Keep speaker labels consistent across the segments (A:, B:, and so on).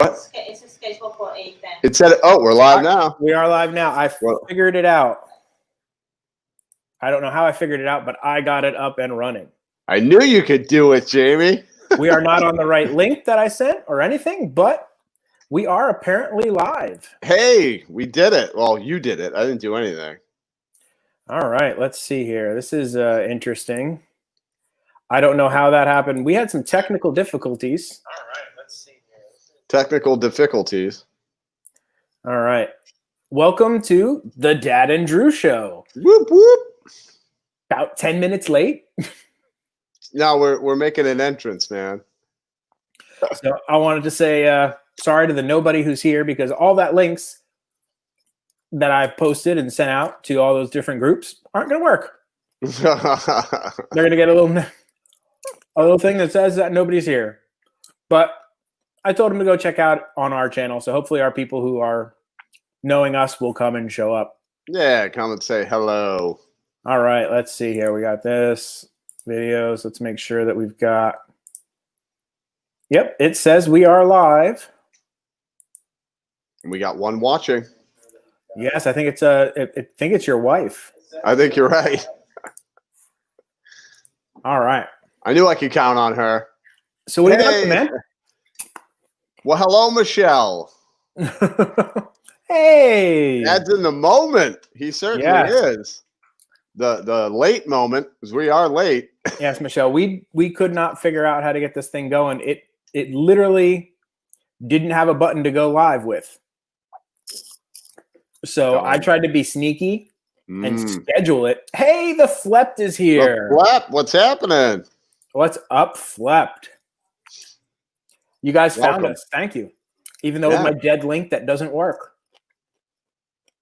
A: It's scheduled for 8:10.
B: It said, "Oh, we're live now."
C: We are live now. I figured it out. I don't know how I figured it out, but I got it up and running.
B: I knew you could do it, Jamie.
C: We are not on the right link that I sent or anything, but we are apparently live.
B: Hey, we did it. Well, you did it. I didn't do anything.
C: All right, let's see here. This is interesting. I don't know how that happened. We had some technical difficulties.
B: All right, let's see here. Technical difficulties.
C: All right. Welcome to the Dad and Drew Show.
B: Whoop, whoop.
C: About 10 minutes late.
B: No, we're making an entrance, man.
C: So I wanted to say sorry to the nobody who's here, because all that links that I've posted and sent out to all those different groups aren't going to work. They're going to get a little thing that says that nobody's here. But I told them to go check out on our channel. So hopefully our people who are knowing us will come and show up.
B: Yeah, come and say hello.
C: All right, let's see here. We got this videos. Let's make sure that we've got. Yep, it says we are live.
B: And we got one watching.
C: Yes, I think it's it's your wife.
B: I think you're right.
C: All right.
B: I knew I could count on her.
C: So what do you got, man?
B: Well, hello, Michelle.
C: Hey.
B: Dad's in the moment. He certainly is. The late moment, because we are late.
C: Yes, Michelle. We could not figure out how to get this thing going. It literally didn't have a button to go live with. So I tried to be sneaky and schedule it. Hey, the Flept is here.
B: The Flept, what's happening?
C: What's up, Flept? You guys found us. Thank you. Even though with my dead link that doesn't work.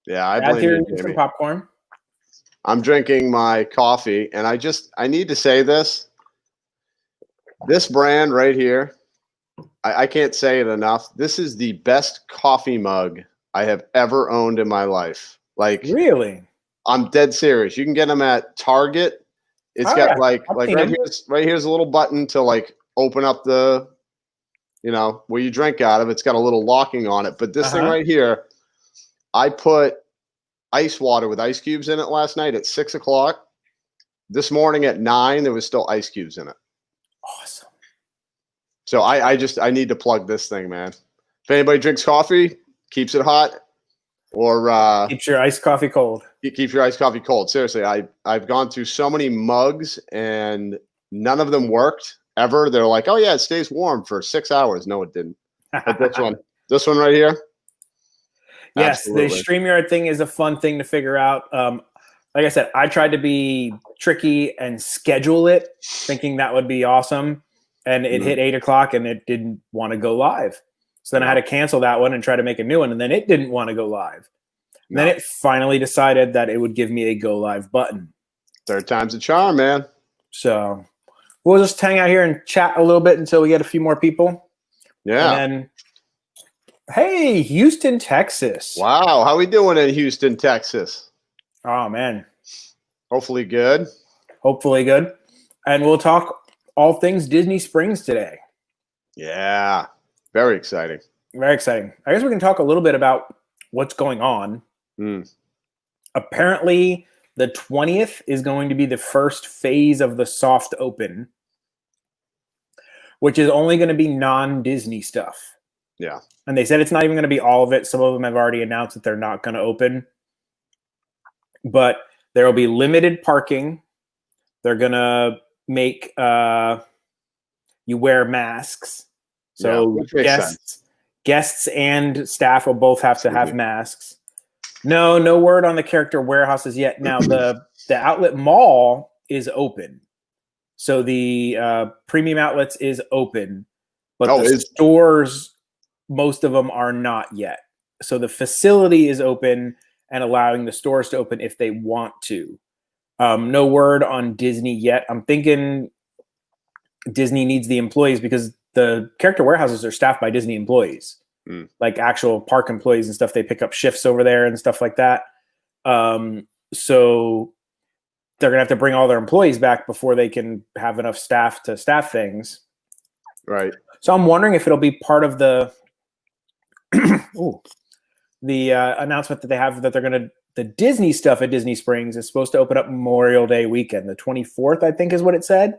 B: Yeah, I blame you, Jamie.
C: Some popcorn.
B: I'm drinking my coffee, and I need to say this. This brand right here, I can't say it enough. This is the best coffee mug I have ever owned in my life. Like,
C: really?
B: I'm dead serious. You can get them at Target. It's got like right here's a little button to like open up the, where you drink out of. It's got a little locking on it. But this thing right here, I put ice water with ice cubes in it last night at 6 o'clock. This morning at 9, there was still ice cubes in it.
C: Awesome.
B: So I need to plug this thing, man. If anybody drinks coffee, keeps it hot, or
C: keeps your iced coffee cold.
B: Keep your iced coffee cold. Seriously, I've gone through so many mugs and none of them worked ever. They're like, oh yeah, it stays warm for 6 hours. No, it didn't. But this one right here.
C: Yes,
B: absolutely.
C: The StreamYard thing is a fun thing to figure out. Like I said, I tried to be tricky and schedule it, thinking that would be awesome. And it hit 8 o'clock and it didn't want to go live. So then I had to cancel that one and try to make a new one. And then it didn't want to go live. And then it finally decided that it would give me a go live button.
B: Third time's a charm, man.
C: So we'll just hang out here and chat a little bit until we get a few more people.
B: Yeah.
C: And then, hey, Houston, Texas.
B: Wow. How we doing in Houston, Texas?
C: Oh, man.
B: Hopefully good.
C: Hopefully good. And we'll talk all things Disney Springs today.
B: Yeah. Very exciting.
C: Very exciting. I guess we can talk a little bit about what's going on. Apparently, the 20th is going to be the first phase of the soft open, which is only going to be non-Disney stuff.
B: Yeah.
C: And they said it's not even going to be all of it. Some of them have already announced that they're not going to open. But there will be limited parking. They're going to make you wear masks. So guests and staff will both have to have masks. No word on the character warehouses yet. Now the outlet mall is open. So the premium outlets is open, but the stores, most of them are not yet. So the facility is open and allowing the stores to open if they want to. No word on Disney yet. I'm thinking Disney needs the employees because the character warehouses are staffed by Disney employees, like actual park employees and stuff. They pick up shifts over there and stuff like that. So they're going to have to bring all their employees back before they can have enough staff to staff things.
B: Right.
C: So I'm wondering if it'll be part of the ooh, the announcement that they have that they're going to the Disney stuff at Disney Springs is supposed to open up Memorial Day weekend, the 24th, I think is what it said.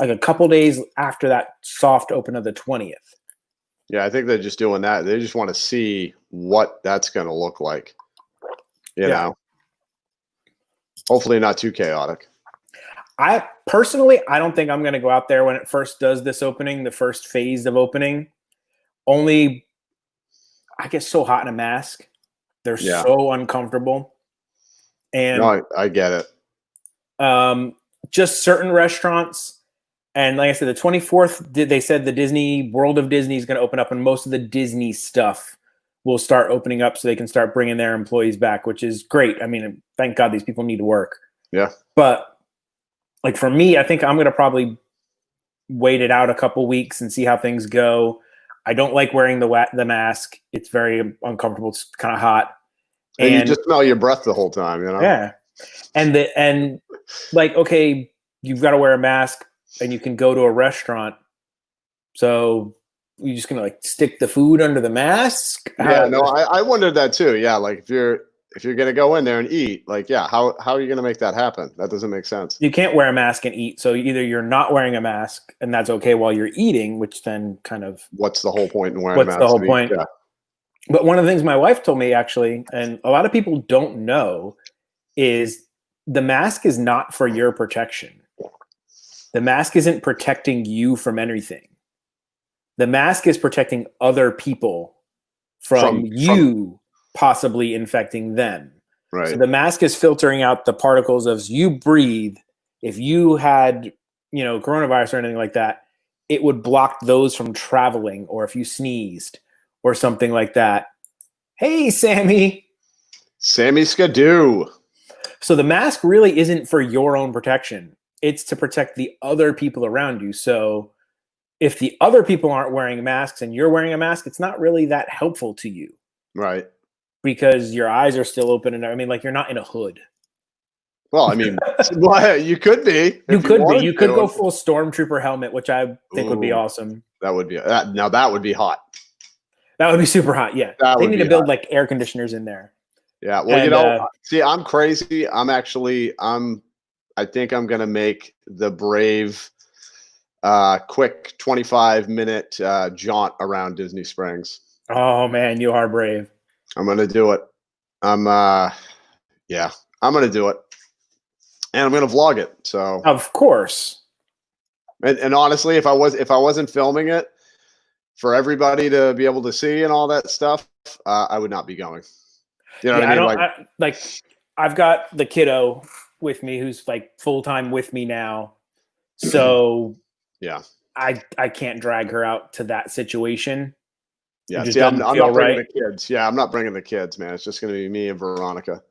C: Like a couple days after that soft open of the 20th.
B: Yeah, I think they're just doing that. They just want to see what that's going to look like. You know, hopefully not too chaotic.
C: I personally, I don't think I'm going to go out there when it first does this opening, the first phase of opening. Only, I get so hot in a mask. They're so uncomfortable. And
B: no, I get it.
C: Just certain restaurants. And like I said, the 24th, they said the Disney World of Disney is going to open up, and most of the Disney stuff will start opening up so they can start bringing their employees back, which is great. I mean, thank God these people need to work.
B: Yeah.
C: But like for me, I think I'm going to probably wait it out a couple weeks and see how things go. I don't like wearing the mask. It's very uncomfortable. It's kind of hot.
B: And you just smell your breath the whole time, you know?
C: Yeah. And like, okay, you've got to wear a mask and you can go to a restaurant. So you're just going to like stick the food under the mask?
B: Yeah, no, I wondered that too. Yeah. Like if you're going to go in there and eat, like, yeah, how are you going to make that happen? That doesn't make sense.
C: You can't wear a mask and eat. So either you're not wearing a mask and that's okay while you're eating, which then kind of.
B: What's the whole point in wearing a mask?
C: What's the whole point?
B: Yeah.
C: But one of the things my wife told me actually, and a lot of people don't know, is the mask is not for your protection. The mask isn't protecting you from anything. The mask is protecting other people from you possibly infecting them.
B: Right.
C: So the mask is filtering out the particles as you breathe. If you had, coronavirus or anything like that, it would block those from traveling, or if you sneezed or something like that. Hey, Sammy.
B: Sammy Skidoo.
C: So the mask really isn't for your own protection. It's to protect the other people around you. So if the other people aren't wearing masks and you're wearing a mask, it's not really that helpful to you.
B: Right.
C: Because your eyes are still open. And I mean, like, you're not in a hood.
B: Well, I mean, you could be.
C: You could go full Stormtrooper helmet, which I think would be awesome.
B: That would be that would be hot.
C: That would be super hot. Yeah. They need to build like air conditioners in there.
B: Yeah. Well, see, I'm crazy. I think I'm going to make the brave, quick 25-minute jaunt around Disney Springs.
C: Oh man, you are brave.
B: I'm going to do it. I'm going to do it. And I'm going to vlog it. So
C: of course.
B: And honestly, if I wasn't filming it for everybody to be able to see and all that stuff, I would not be going. You know what I mean?
C: I've got the kiddo with me who's like full-time with me now. So
B: yeah,
C: I can't drag her out to that situation.
B: Yeah. See, I'm not bringing the kids. Yeah. I'm not bringing the kids, man. It's just going to be me and Veronica.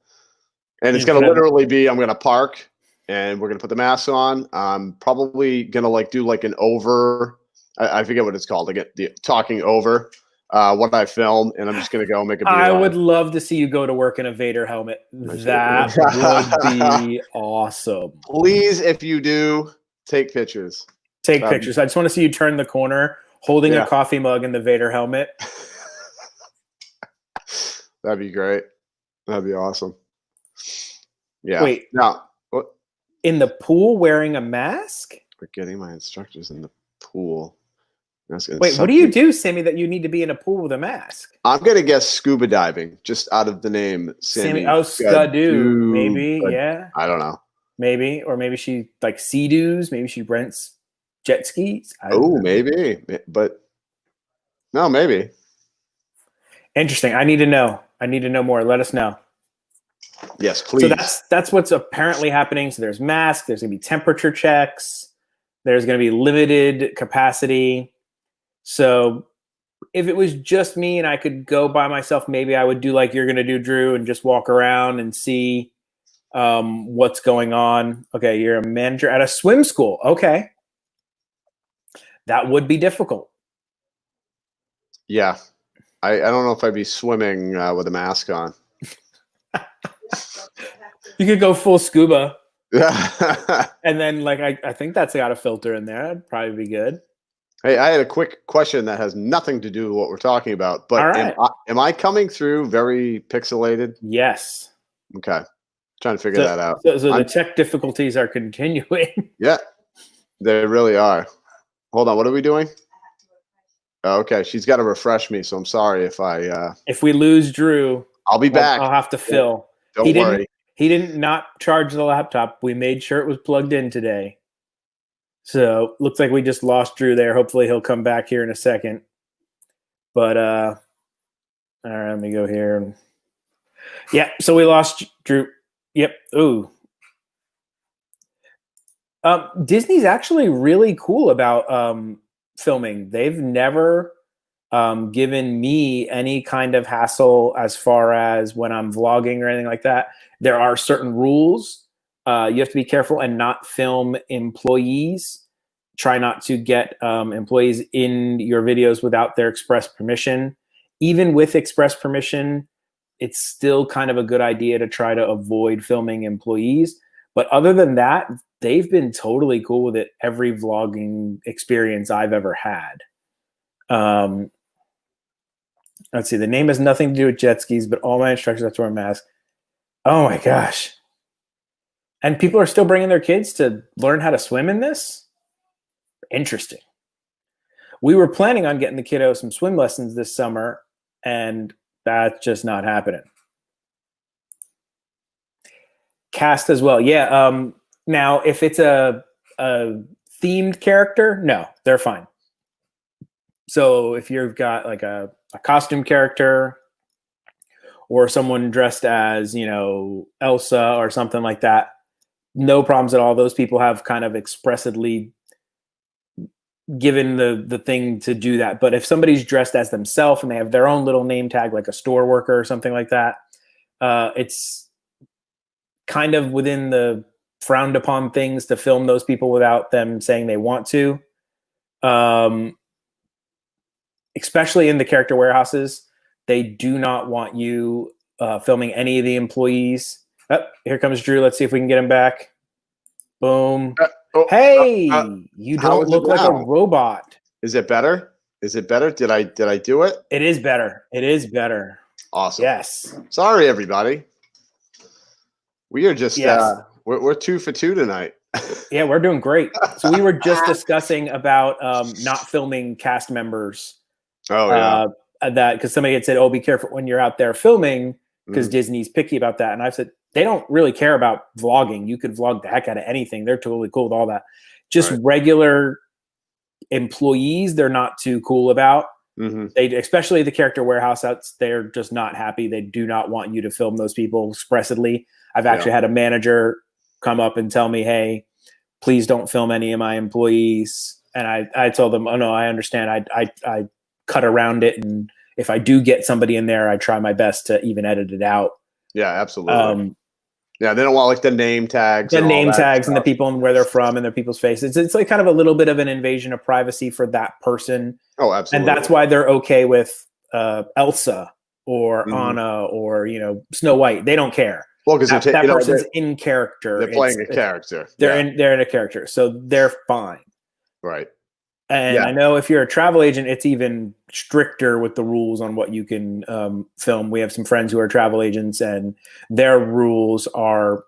B: And it's going to literally be, I'm going to park and we're going to put the mask on. I'm probably going to do like an over, I forget what it's called. Like the talking over what I film, and I'm just going to go make a video.
C: I would love to see you go to work in a Vader helmet. That would be awesome.
B: Please, if you do, take pictures.
C: Take pictures. I just want to see you turn the corner holding a coffee mug in the Vader helmet.
B: That'd be great. That'd be awesome. Yeah.
C: Wait.
B: No. What?
C: In the pool wearing a mask?
B: Forgetting my instructors in the pool.
C: Wait, what do you do, Sammy, that you need to be in a pool with a mask?
B: I'm going to guess scuba diving, just out of the name. Sammy.
C: Oh, Skidoo, maybe, yeah.
B: I don't know.
C: Maybe, or maybe she like Sea-Doos. Maybe she rents jet skis.
B: Maybe. But no, maybe.
C: Interesting. I need to know. I need to know more. Let us know.
B: Yes, please.
C: So that's what's apparently happening. So there's masks. There's going to be temperature checks. There's going to be limited capacity. So if it was just me and I could go by myself, maybe I would do like you're going to do, Drew, and just walk around and see what's going on. Okay, you're a manager at a swim school. Okay. That would be difficult.
B: Yeah. I don't know if I'd be swimming with a mask on.
C: You could go full scuba.
B: Yeah.
C: And then, like, I think that's got a filter in there. That'd probably be good.
B: Hey, I had a quick question that has nothing to do with what we're talking about. But
C: All right.
B: am I coming through very pixelated?
C: Yes.
B: Okay, trying to figure that out.
C: So the tech difficulties are continuing.
B: Yeah, they really are. Hold on, what are we doing? Oh, okay, she's got to refresh me, so I'm sorry if I.
C: If we lose Drew,
B: I'll be back.
C: I'll have to fill.
B: Don't worry.
C: He didn't not charge the laptop. We made sure it was plugged in today. So looks like we just lost Drew there. Hopefully he'll come back here in a second. But all right, let me go here. Yeah, so we lost Drew. Yep. Ooh. Disney's actually really cool about filming. They've never given me any kind of hassle as far as when I'm vlogging or anything like that. There are certain rules. You have to be careful and not film employees. Try not to get employees in your videos without their express permission. Even with express permission, it's still kind of a good idea to try to avoid filming employees. But other than that, they've been totally cool with it every vlogging experience I've ever had. Let's see. The name has nothing to do with jet skis, but all my instructors have to wear a mask. Oh my gosh. And people are still bringing their kids to learn how to swim in this? Interesting. We were planning on getting the kiddo some swim lessons this summer, and that's just not happening. Cast as well. Yeah. Now, if it's a themed character, no, they're fine. So if you've got like a costume character or someone dressed as, you know, Elsa or something like that, no problems at all. Those people have kind of expressly given the thing to do that. But if somebody's dressed as themselves and they have their own little name tag, like a store worker or something like that, it's kind of within the frowned upon things to film those people without them saying they want to. Especially in the character warehouses, they do not want you filming any of the employees. Oh, here comes Drew. Let's see if we can get him back. Boom. Hey, you don't look like a robot.
B: Is it better? Is it better? Did I do it?
C: It is better. It is better.
B: Awesome.
C: Yes.
B: Sorry, everybody. We are just we're 2 for 2 tonight.
C: Yeah, we're doing great. So we were just discussing about not filming cast members.
B: Oh yeah.
C: That because somebody had said, "Oh, be careful when you're out there filming," because Disney's picky about that. And I've said they don't really care about vlogging. You could vlog the heck out of anything. They're totally cool with all that. Just regular employees, they're not too cool about. They, especially the character warehouse outs, they're just not happy. They do not want you to film those people expressly. I've actually had a manager come up and tell me, "Hey, please don't film any of my employees." And I told them, "Oh no, I understand. I cut around it, and if I do get somebody in there, I try my best to even edit it out."
B: Yeah, absolutely. Yeah, they don't want like the name tags.
C: The name tags and the people and where they're from and their people's faces. It's like kind of a little bit of an invasion of privacy for that person.
B: Oh, absolutely.
C: And that's why they're okay with Elsa or Anna or, you know, Snow White. They don't care.
B: Well, because
C: that person's in character.
B: They're playing a character.
C: They're in a character, so they're fine.
B: Right.
C: And I know if you're a travel agent, it's even stricter with the rules on what you can film. We have some friends who are travel agents, and their rules are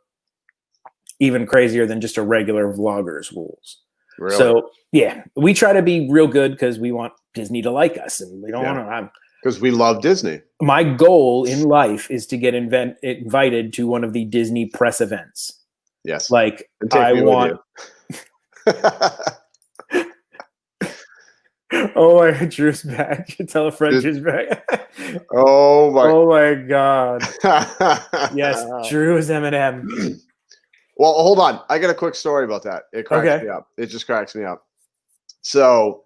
C: even crazier than just a regular vlogger's rules.
B: Really?
C: So, yeah, we try to be real good because we want Disney to like us, and we don't want to.
B: Because we love Disney. My
C: goal in life is to get invited to one of the Disney press events.
B: Yes.
C: Like, I want... Oh my God, Drew's back. Tell a friend Drew's back.
B: Oh
C: my God. Yes, Drew is Eminem.
B: Well, hold on. I got a quick story about that. It cracks me up. It just cracks me up. So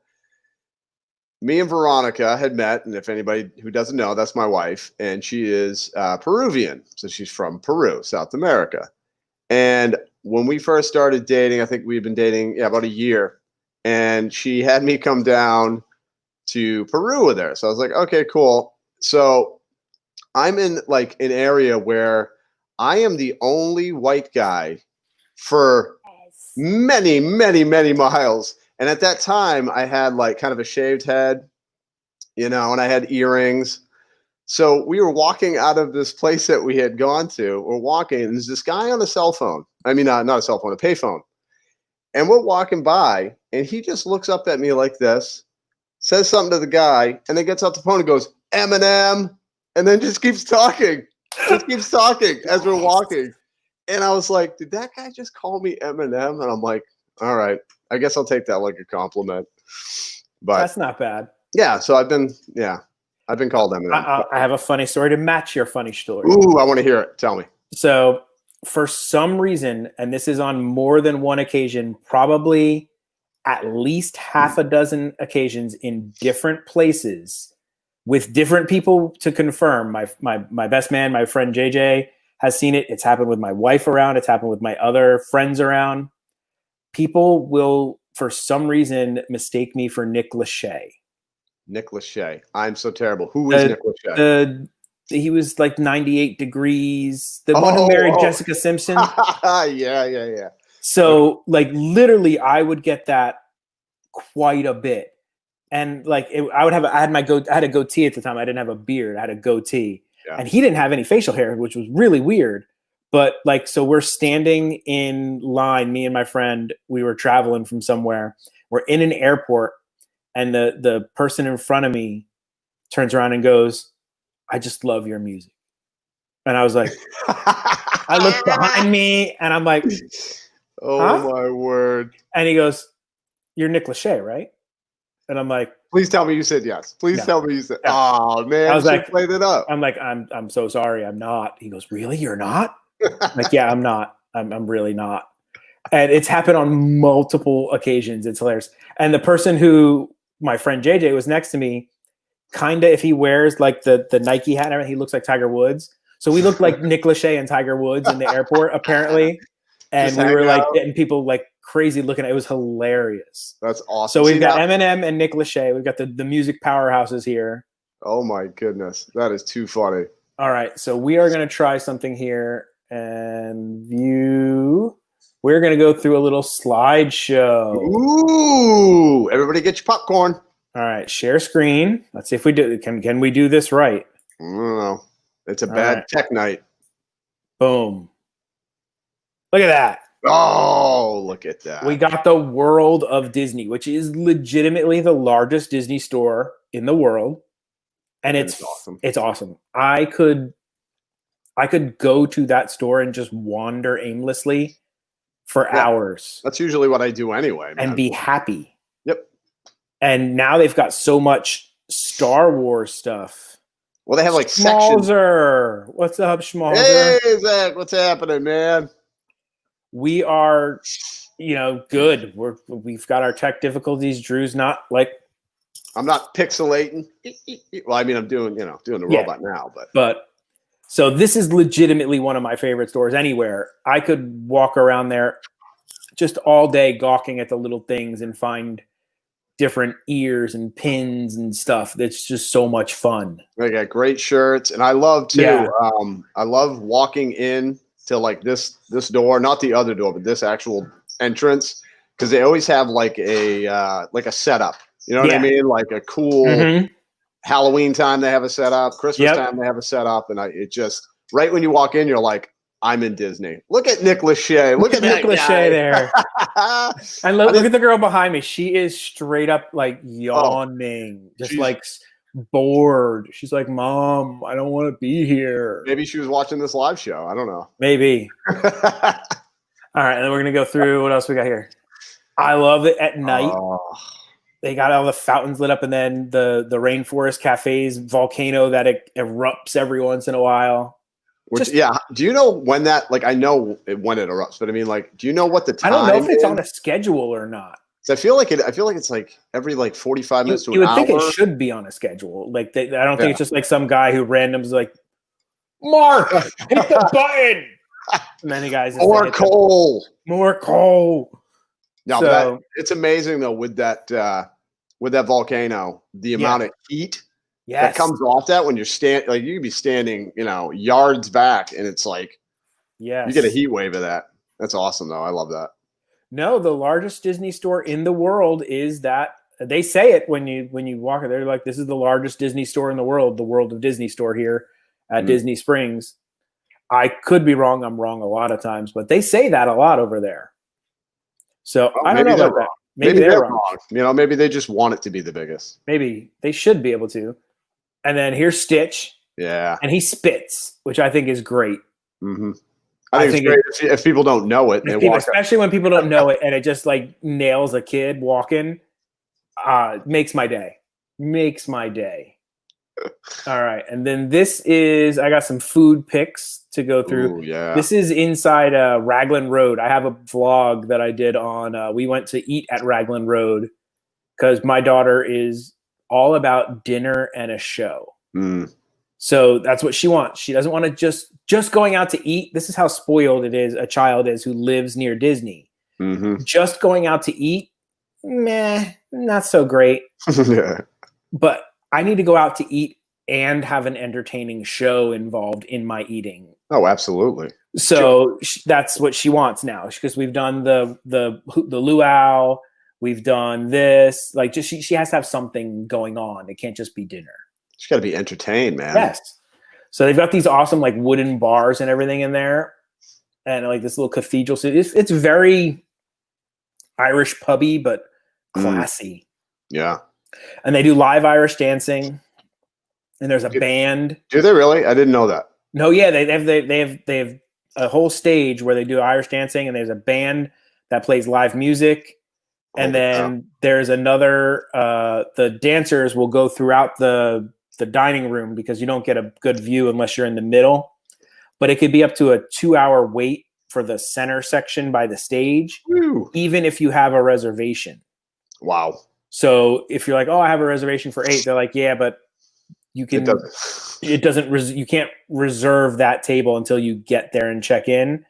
B: me and Veronica had met, and if anybody who doesn't know, that's my wife, and she is Peruvian. So she's from Peru, South America. And when we first started dating, I think we've been dating about a year. And she had me come down to Peru with her. So I was like, okay, cool. So I'm in like an area where I am the only white guy for many, many, many miles. And at that time, I had like kind of a shaved head, you know, and I had earrings. So we were walking out of this place that we had gone to. We're walking, and there's this guy on a cell phone. I mean, not a cell phone, a payphone. And we're walking by, and he just looks up at me like this, says something to the guy, and then gets off the phone and goes, Eminem, and then just keeps talking. Just keeps talking as we're walking. And I was like, did that guy just call me Eminem? And I'm like, all right, I guess I'll take that like a compliment. But
C: That's not bad.
B: yeah, so I've been called Eminem.
C: I have a funny story to match your funny story.
B: Ooh, I want to hear it. Tell me.
C: So for some reason, and this is on more than one occasion, probably at least half a dozen occasions in different places with different people to confirm. My best man, my friend JJ, has seen it. It's happened with my wife around. It's happened with my other friends around. People will, for some reason, mistake me for Nick Lachey.
B: Nick Lachey. I'm so terrible. Who is Nick Lachey?
C: He was like 98 Degrees. The one who married Jessica Simpson.
B: Yeah.
C: So like literally I would get that quite a bit. And like I had a goatee at the time. I didn't have a beard. I had a goatee. Yeah. And he didn't have any facial hair, which was really weird. But like, so we're standing in line, me and my friend, we were traveling from somewhere. We're in an airport, and the person in front of me turns around and goes, I just love your music. And I was like, I look behind me and I'm like,
B: oh my word.
C: And he goes, you're Nick Lachey, right? And I'm like,
B: please tell me you said yes. Please tell me you said, oh man,
C: I was like,
B: played it up.
C: I'm like, I'm so sorry. I'm not. He goes, really? You're not? I'm like, yeah, I'm not. I'm really not. And it's happened on multiple occasions. It's hilarious. And the person who, my friend JJ, was next to me, kind of, if he wears like the Nike hat, he looks like Tiger Woods. So we looked like Nick Lachey and Tiger Woods in the airport, apparently. And we were like getting people like crazy looking at it. It was hilarious.
B: That's awesome.
C: So we've got Eminem and Nick Lachey. We've got the music powerhouses here.
B: Oh my goodness. That is too funny.
C: All right. So we are going to try something here and view. We're going to go through a little slideshow.
B: Ooh, everybody get your popcorn.
C: All right, share screen. Let's see if we do. Can we do this right?
B: I don't know. It's a bad tech night.
C: Boom. Look at that.
B: Oh, look at that.
C: We got the World of Disney, which is legitimately the largest Disney store in the world. And it's awesome. It's awesome. I could go to that store and just wander aimlessly for hours.
B: That's usually what I do anyway, man.
C: And be happy.
B: Yep.
C: And now they've got so much Star Wars stuff.
B: Well, they have like
C: Schmalzer.
B: sections.
C: What's up, Schmalzer?
B: Hey, Zach. What's happening, man?
C: We are, good. We've got our tech difficulties. Drew's not like.
B: I'm not pixelating. Well, I mean, I'm doing the robot now,
C: but so this is legitimately one of my favorite stores anywhere. I could walk around there just all day gawking at the little things and find different ears and pins and stuff. That's just so much fun.
B: They got great shirts, and I love too.
C: Yeah.
B: I love walking in to like this door, not the other door, but this actual entrance, because they always have like a setup. You know what I mean? Like a cool Halloween time they have a setup, Christmas time they have a setup, and it just right when you walk in, you're like, I'm in Disney. Look at Nick Lachey. Look at
C: Nick Lachey there. And look at the girl behind me. She is straight up like yawning, just like bored. She's like, Mom, I don't want to be here.
B: Maybe she was watching this live show. I don't know.
C: Maybe. All right, and then we're going to go through what else we got here. I love it at night. They got all the fountains lit up, and then the Rainforest Cafe's volcano that erupts every once in a while.
B: Do you know when that, like, I know when it erupts, but I mean, like, do you know what the time
C: I don't know if it's on a schedule or not.
B: I feel like it's like every like 45 minutes to an hour.
C: You would think it should be on a schedule. Like, I don't think it's just like some guy who random's like, Mark, hit the button. And then the guy's
B: more coal.
C: More coal.
B: No, but it's amazing though with that volcano, the amount of heat that comes off that when you're you could be standing, yards back, and it's like, you get a heat wave of that. That's awesome though. I love that.
C: No, the largest Disney store in the world is that. They say it when you walk. They're like, "This is the largest Disney store in the World of Disney store here at Disney Springs." I could be wrong. I'm wrong a lot of times, but they say that a lot over there. So I don't know about that. Maybe they're wrong.
B: You know, maybe they just want it to be the biggest.
C: Maybe they should be able to. And then here's Stitch.
B: Yeah.
C: And he spits, which I think is great.
B: Mm-hmm. I think it's great if people don't know it.
C: Especially when people don't know it and it just like nails a kid walking. Makes my day. Makes my day. All right. And then I got some food picks to go through.
B: Ooh, yeah.
C: This is inside Raglan Road. I have a vlog that I did on, we went to eat at Raglan Road because my daughter is all about dinner and a show. So that's what she wants. She doesn't want to just going out to eat. This is how spoiled a child is who lives near Disney.
B: Mm-hmm.
C: Just going out to eat, meh, not so great.
B: Yeah.
C: But I need to go out to eat and have an entertaining show involved in my eating.
B: Oh, absolutely.
C: So that's what she wants now, because we've done the luau, we've done this. Like, just she has to have something going on. It can't just be dinner. She's
B: got to be entertained, man.
C: Yes. So they've got these awesome like wooden bars and everything in there, and like this little cathedral city. It's very Irish pubby, but classy.
B: Yeah.
C: And they do live Irish dancing, and there's a band.
B: Do they really? I didn't know that.
C: No, yeah, they have a whole stage where they do Irish dancing, and there's a band that plays live music, and then there's another. The dancers will go throughout the dining room because you don't get a good view unless you're in the middle. But it could be up to a 2-hour wait for the center section by the stage, even if you have a reservation.
B: Wow.
C: So if you're like, oh, I have a reservation for 8, they're like, yeah, but you can. You can't reserve that table until you get there and check in,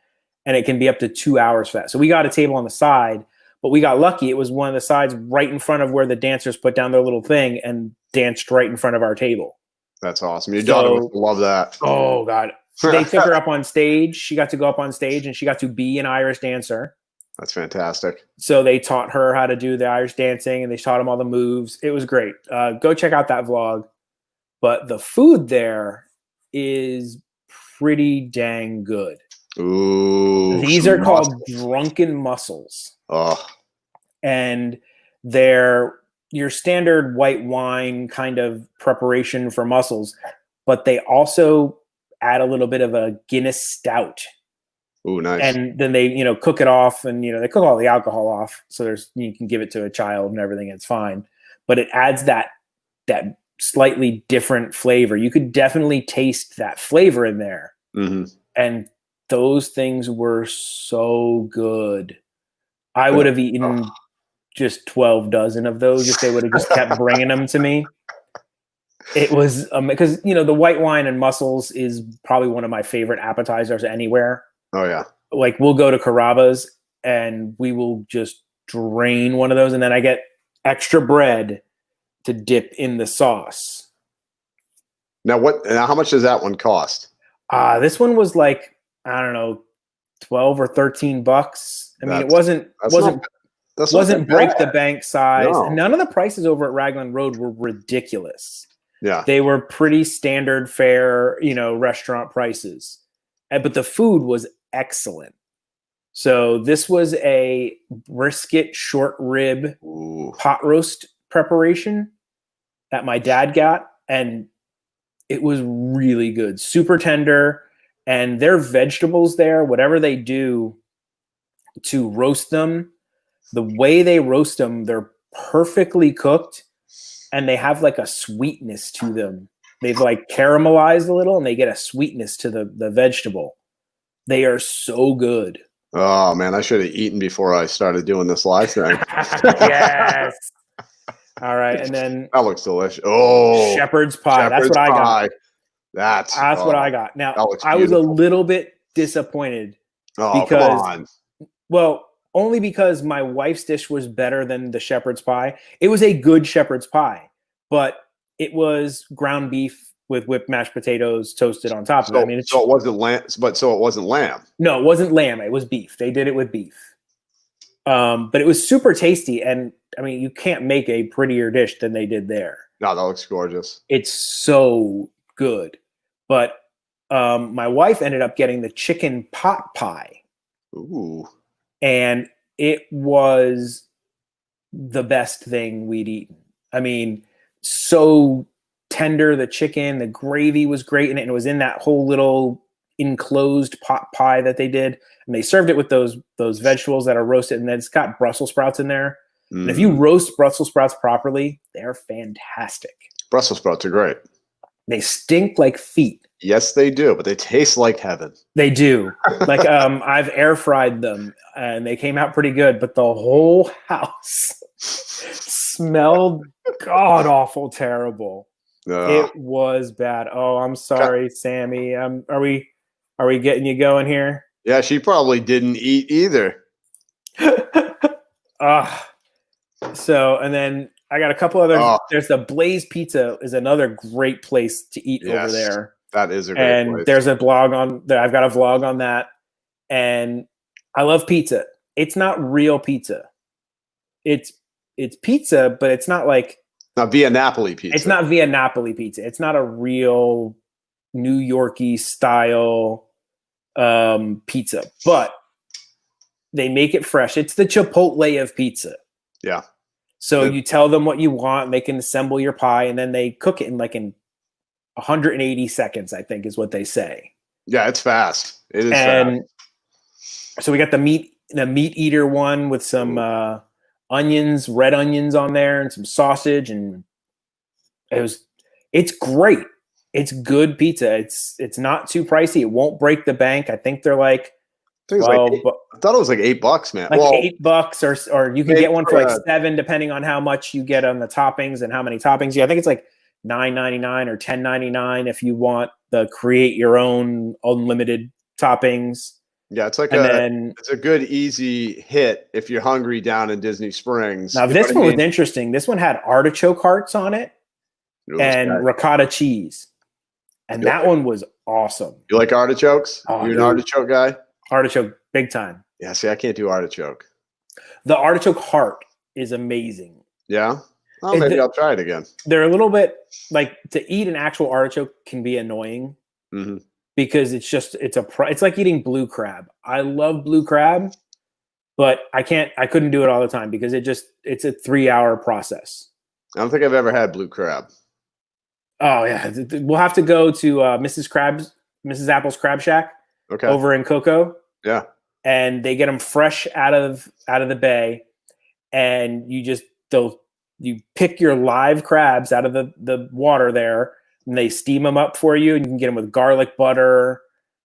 C: and it can be up to 2 hours for that. So we got a table on the side, but we got lucky. It was one of the sides right in front of where the dancers put down their little thing and danced right in front of our table.
B: That's awesome. Your daughter would love that.
C: Oh God. They took her up on stage. She got to go up on stage and she got to be an Irish dancer.
B: That's fantastic.
C: So they taught her how to do the Irish dancing and they taught them all the moves. It was great. Go check out that vlog. But the food there is pretty dang good.
B: Ooh.
C: These are called drunken mussels.
B: Oh.
C: And they're your standard white wine kind of preparation for mussels, but they also add a little bit of a Guinness stout.
B: Ooh, nice.
C: And then they, cook it off, and they cook all the alcohol off, so you can give it to a child and everything. It's fine, but it adds that slightly different flavor. You could definitely taste that flavor in there, and those things were so good. I would have eaten just 12 dozen of those if they would have just kept bringing them to me. It was because the white wine and mussels is probably one of my favorite appetizers anywhere.
B: Oh yeah.
C: Like we'll go to Carrabba's and we will just drain one of those, and then I get extra bread to dip in the sauce.
B: Now how much does that one cost?
C: This one was like, I don't know, $12 or $13. I mean, it wasn't break the bank size. No. And none of the prices over at Raglan Road were ridiculous.
B: Yeah.
C: They were pretty standard fare, restaurant prices. But the food was excellent. So this was a brisket short rib pot roast preparation that my dad got, and it was really good. Super tender. And their vegetables there, whatever they do to roast them, the way they roast them, they're perfectly cooked, and they have like a sweetness to them. They've like caramelized a little, and they get a sweetness to the vegetable. They are so good.
B: Oh man, I should have eaten before I started doing this live thing.
C: Yes. All right, and then
B: that looks delicious. Oh,
C: shepherd's pie. That's what I got. That's
B: what
C: I got. Now, I was a little bit disappointed.
B: Oh, come on.
C: Well, only because my wife's dish was better than the shepherd's pie. It was a good shepherd's pie, but it was ground beef with whipped mashed potatoes toasted on top of it. I mean,
B: so it wasn't lamb, but so it wasn't lamb.
C: No, it wasn't lamb. It was beef. They did it with beef. But it was super tasty, and I mean, you can't make a prettier dish than they did there.
B: No, that looks gorgeous.
C: It's so good. But my wife ended up getting the chicken pot pie.
B: Ooh.
C: And it was the best thing we'd eaten. I mean, so tender, the chicken, the gravy was great in it, and it was in that whole little enclosed pot pie that they did. And they served it with those vegetables that are roasted, and then it's got Brussels sprouts in there. And if you roast Brussels sprouts properly, they're fantastic.
B: Brussels sprouts are great.
C: They stink like feet.
B: Yes, they do, but they taste like heaven.
C: They do. Like I've air fried them, and they came out pretty good, but the whole house smelled god awful terrible. It was bad. Oh, I'm sorry, Sammy. Are we getting you going here?
B: Yeah, she probably didn't eat either.
C: So, and then I got a couple other. There's the Blaze Pizza is another great place to eat over there.
B: That is a great place.
C: There's a blog on there. I've got a vlog on that, and I love pizza. It's not real pizza. It's pizza, but it's not like
B: not Via Napoli pizza.
C: It's not Via Napoli pizza. It's not a real New Yorkie style pizza, but they make it fresh. It's the Chipotle of pizza.
B: Yeah.
C: So you tell them what you want, and they can assemble your pie, and then they cook it in 180 seconds, I think is what they say.
B: Yeah, it's fast. It is
C: fast. So we got the meat eater one with some onions, red onions on there, and some sausage, and it's great. It's good pizza. It's not too pricey. It won't break the bank. I think they're like
B: I thought it was like $8, man.
C: Like $8, or you can get one for like $7, depending on how much you get on the toppings and how many toppings. I think it's like $9.99 or $10.99 if you want the create your own unlimited toppings.
B: Yeah, it's like it's a good easy hit if you're hungry down in Disney Springs.
C: Now this one was interesting. This one had artichoke hearts on it and ricotta cheese, and that one was awesome.
B: You like artichokes? You're an artichoke guy?
C: Artichoke, big time.
B: Yeah, see, I can't do artichoke.
C: The artichoke heart is amazing.
B: Yeah? Oh, maybe I'll try it again.
C: They're a little bit, like, to eat an actual artichoke can be annoying because it's like eating blue crab. I love blue crab, but I couldn't do it all the time because it's a 3-hour process.
B: I don't think I've ever had blue crab.
C: Oh, yeah. We'll have to go to Mrs. Apple's Crab Shack.
B: Okay.
C: Over in Cocoa.
B: Yeah.
C: And they get them fresh out of the bay, and you pick your live crabs out of the water there, and they steam them up for you, and you can get them with garlic butter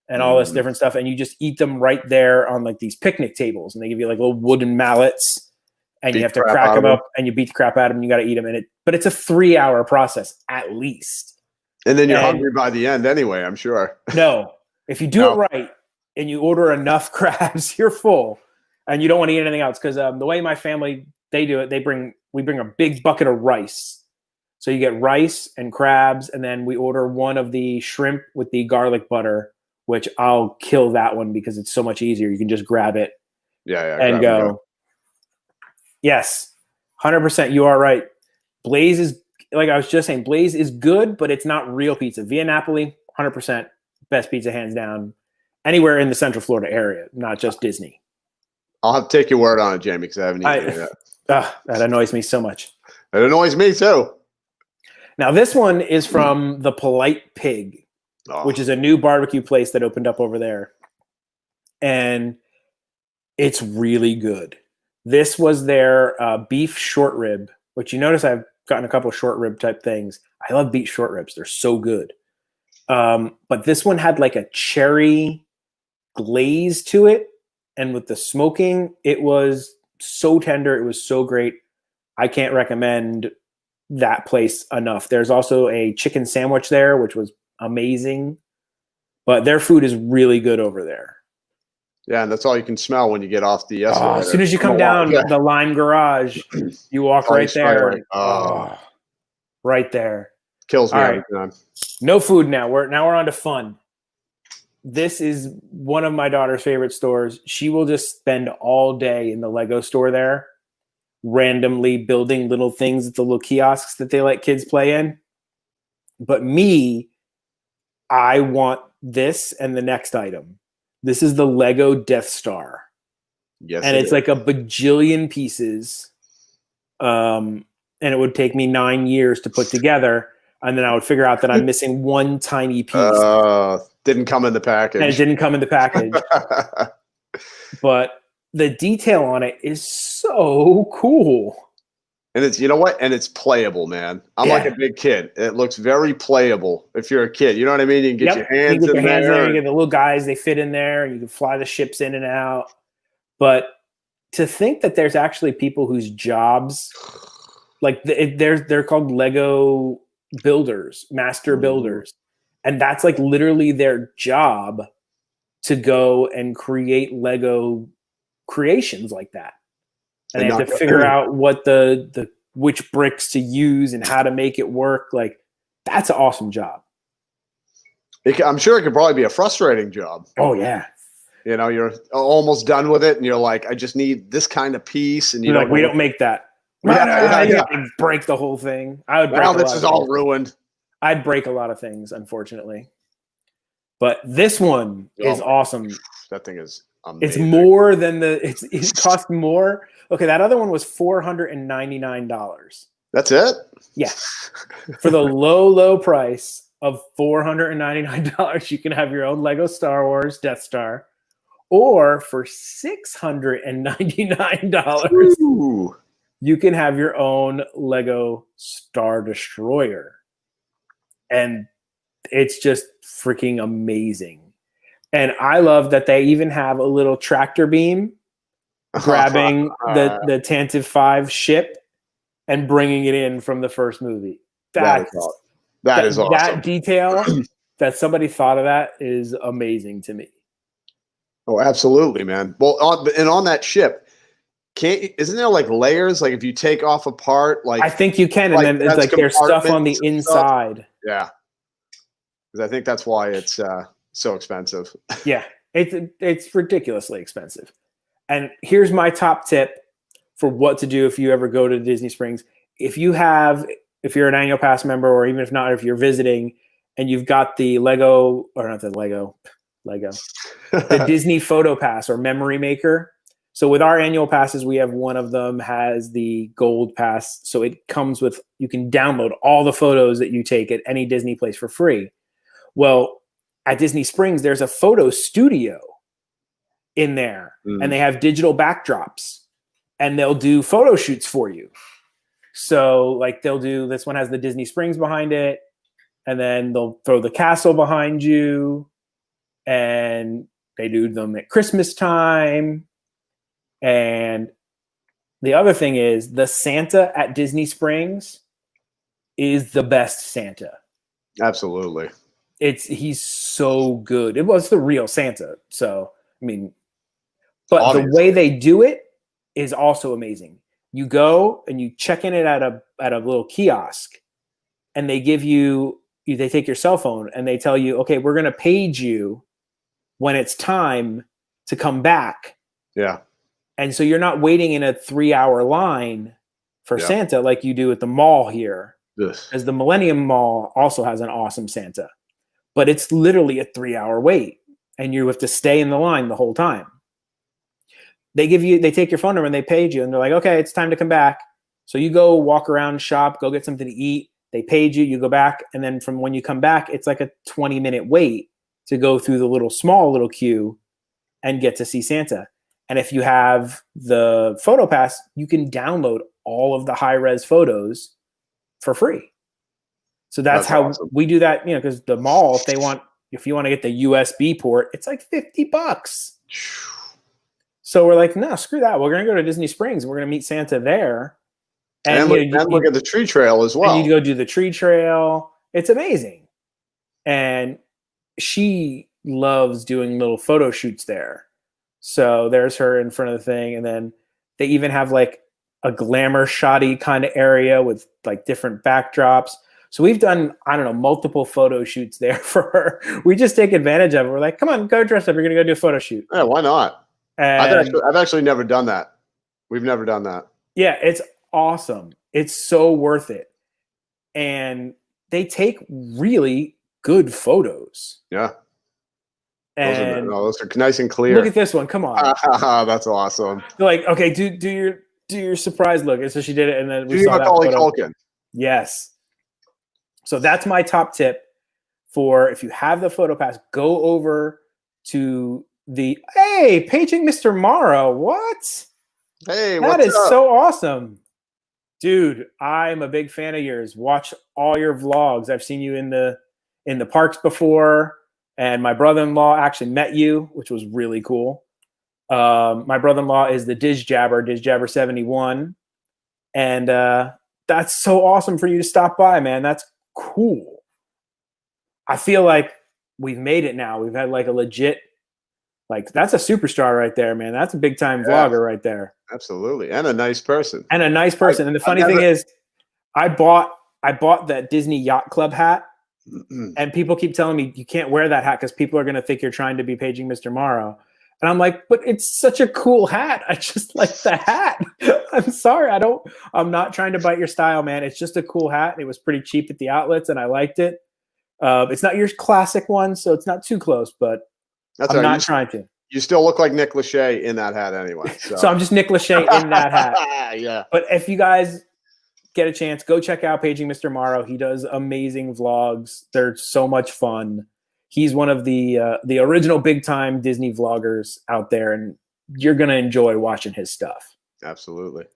C: and all this different stuff, and you just eat them right there on like these picnic tables, and they give you like little wooden mallets, and you have to crack them up, and you beat the crap out of them, and you got to eat them but it's a 3-hour process at least.
B: And then you're hungry by the end anyway, I'm sure.
C: No. If you do it right and you order enough crabs, you're full, and you don't want to eat anything else. Because the way my family they do it, we bring a big bucket of rice. So you get rice and crabs, and then we order one of the shrimp with the garlic butter, which I'll kill that one because it's so much easier. You can just grab it, and go. Yes, 100%. You are right. Blaze is, like I was just saying, Blaze is good, but it's not real pizza. Via Napoli, 100%. Best pizza, hands down, anywhere in the Central Florida area, not just Disney.
B: I'll have to take your word on it, Jamie, because I haven't eaten it yet.
C: That annoys me so much.
B: It annoys me too.
C: Now, this one is from The Polite Pig, which is a new barbecue place that opened up over there. And it's really good. This was their beef short rib, which you notice I've gotten a couple of short rib type things. I love beef short ribs. They're so good. But this one had like a cherry glaze to it. And with the smoking, it was so tender. It was so great. I can't recommend that place enough. There's also a chicken sandwich there, which was amazing. But their food is really good over there.
B: Yeah, and that's all you can smell when you get off the escalator.
C: As soon as you come down the Lime Garage, you walk right there. Right there.
B: Kills me every time.
C: No food now. We're on to fun. this is one of my daughter's favorite stores. She will just spend all day in the Lego store there, randomly building little things at the little kiosks that they let kids play in. But me, I want this and the next item. This is the Lego Death Star.
B: Yes,
C: and it's like a bajillion pieces. And it would take me 9 years to put together. And then I would figure out that I'm missing one tiny piece.
B: Didn't come in the package.
C: And it didn't come in the package. But the detail on it is so cool.
B: And it's, you know what? And it's playable, man. I'm like a big kid. It looks very playable if you're a kid. You know what I mean? You can get your hands in there.
C: You get the little guys, they fit in there, and you can fly the ships in and out. But to think that there's actually people whose jobs, like they're called Lego builders, master builders. And that's like literally their job to go and create Lego creations like that. And they have to figure out what which bricks to use and how to make it work. Like, that's an awesome job.
B: I'm sure it could probably be a frustrating job.
C: Oh yeah.
B: You know, you're almost done with it, and you're like, I just need this kind of piece, and
C: you're like, we don't make that. Yeah. Break the whole thing. I would.
B: Now this is all ruined.
C: I'd break a lot of things, unfortunately. But this one is awesome.
B: That thing is amazing.
C: It's more than it cost more. Okay, that other one was $499.
B: That's it?
C: Yeah. For the low price of $499, you can have your own Lego Star Wars Death Star. Or for $699, you can have your own Lego Star Destroyer. And it's just freaking amazing. And I love that they even have a little tractor beam grabbing the Tantive 5 ship and bringing it in from the first movie. That is awesome. That detail, that somebody thought of that, is amazing to me.
B: Oh, absolutely, man. Well, on that ship, isn't there like layers? Like if you take off a part, like
C: I think you can, and then it's like there's stuff on the inside.
B: Yeah, because I think that's why it's so expensive.
C: Yeah, it's ridiculously expensive. And here's my top tip for what to do if you ever go to Disney Springs. If you're an annual pass member, or even if not, if you're visiting and you've got the Lego the Disney Photo Pass or Memory Maker. So with our annual passes, we have one of them has the gold pass. So it comes with, you can download all the photos that you take at any Disney place for free. Well, at Disney Springs, there's a photo studio in there, and they have digital backdrops, and they'll do photo shoots for you. So like this one has the Disney Springs behind it, and then they'll throw the castle behind you, and they do them at Christmas time. And the other thing is the Santa at Disney Springs is the best Santa.
B: Absolutely.
C: He's so good. It was the real Santa. So, I mean, but
B: obviously,
C: the way they do it is also amazing. You go and you check in it at a little kiosk, and they give they take your cell phone and they tell you, okay, we're going to page you when it's time to come back.
B: Yeah.
C: And so you're not waiting in a 3-hour line for Santa like you do at the mall here. As the Millennium Mall also has an awesome Santa. But it's literally a 3-hour wait, and you have to stay in the line the whole time. They take your phone number and they page you, and they're like, okay, it's time to come back. So you go walk around, shop, go get something to eat. They page you, you go back. And then from when you come back, it's like a 20-minute wait to go through the small little queue and get to see Santa. And if you have the Photo Pass, you can download all of the high-res photos for free. So that's how awesome. We do that, because the mall, if you want to get the USB port, it's like $50. So we're like, no, screw that. We're going to go to Disney Springs. We're going to meet Santa there.
B: And look at the tree trail as well.
C: And you go do the tree trail. It's amazing. And she loves doing little photo shoots there. So there's her in front of the thing. And then they even have like a glamour shotty kind of area with like different backdrops. So we've done, I don't know, multiple photo shoots there for her. We just take advantage of it. We're like, come on, go dress up. We're going to go do a photo shoot.
B: Yeah, why not?
C: And
B: I've actually never done that. We've never done that.
C: yeah, it's awesome. It's so worth it. And they take really good photos.
B: Yeah.
C: And
B: those are nice and clear.
C: look at this one. Come on.
B: That's awesome.
C: They're like, okay, do your surprise look. And so she did it. And then we
B: Do
C: saw that
B: Macaulay
C: photo.
B: Culkin.
C: Yes. So that's my top tip for if you have the photo pass, go over to hey, paging Mr. Morrow. What?
B: Hey,
C: That
B: what's
C: is
B: up?
C: so awesome. Dude, I'm a big fan of yours. Watch all your vlogs. I've seen you in the parks before, and my brother-in-law actually met you, which was really cool. My brother-in-law is the Dizjabber 71, and that's so awesome for you to stop by, man. That's cool. I feel like we've made it now. We've had like a legit, like that's a superstar right there, man. That's a big time vlogger right there.
B: Absolutely, and a nice person.
C: And a nice person. And the funny thing is, I bought that Disney Yacht Club hat, and people keep telling me you can't wear that hat because people are going to think you're trying to be paging Mr. Morrow. And I'm like, but it's such a cool hat. I just like the hat. I'm sorry. I'm not trying to bite your style, man. It's just a cool hat. It was pretty cheap at the outlets and I liked it. It's not your classic one, so it's not too close, but I'm not trying to.
B: You still look like Nick Lachey in that hat anyway.
C: So I'm just Nick Lachey in that hat.
B: Yeah.
C: But if you guys get a chance, go check out Paging Mr. Morrow. He does amazing vlogs. They're so much fun. He's one of the original big time Disney vloggers out there, and you're gonna enjoy watching his stuff.
B: Absolutely.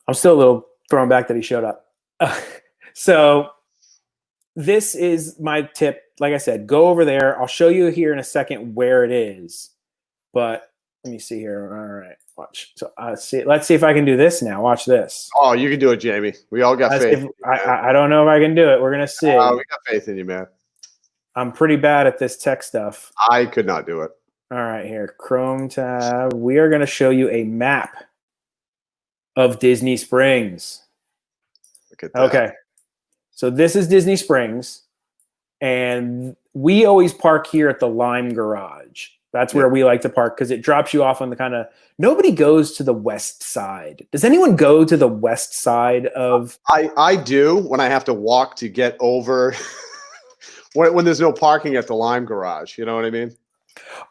C: I'm still a little thrown back that he showed up. So this is my tip. Like I said, go over there. I'll show you here in a second where it is. But let me see here. All right, watch. So let's see if I can do this now. Watch this.
B: Oh, you can do it, Jamie. We all got faith.
C: I don't know if I can do it. We're gonna see.
B: We got faith in you, man.
C: I'm pretty bad at this tech stuff.
B: I could not do it.
C: All right, here, Chrome tab. We are going to show you a map of Disney Springs.
B: Look at that.
C: Okay, so this is Disney Springs, and we always park here at the Lime Garage. That's where we like to park because it drops you off on the kind of, nobody goes to the west side. Does anyone go to the west side of?
B: I do when I have to walk to get over. When there's no parking at the Lime Garage, you know what I mean?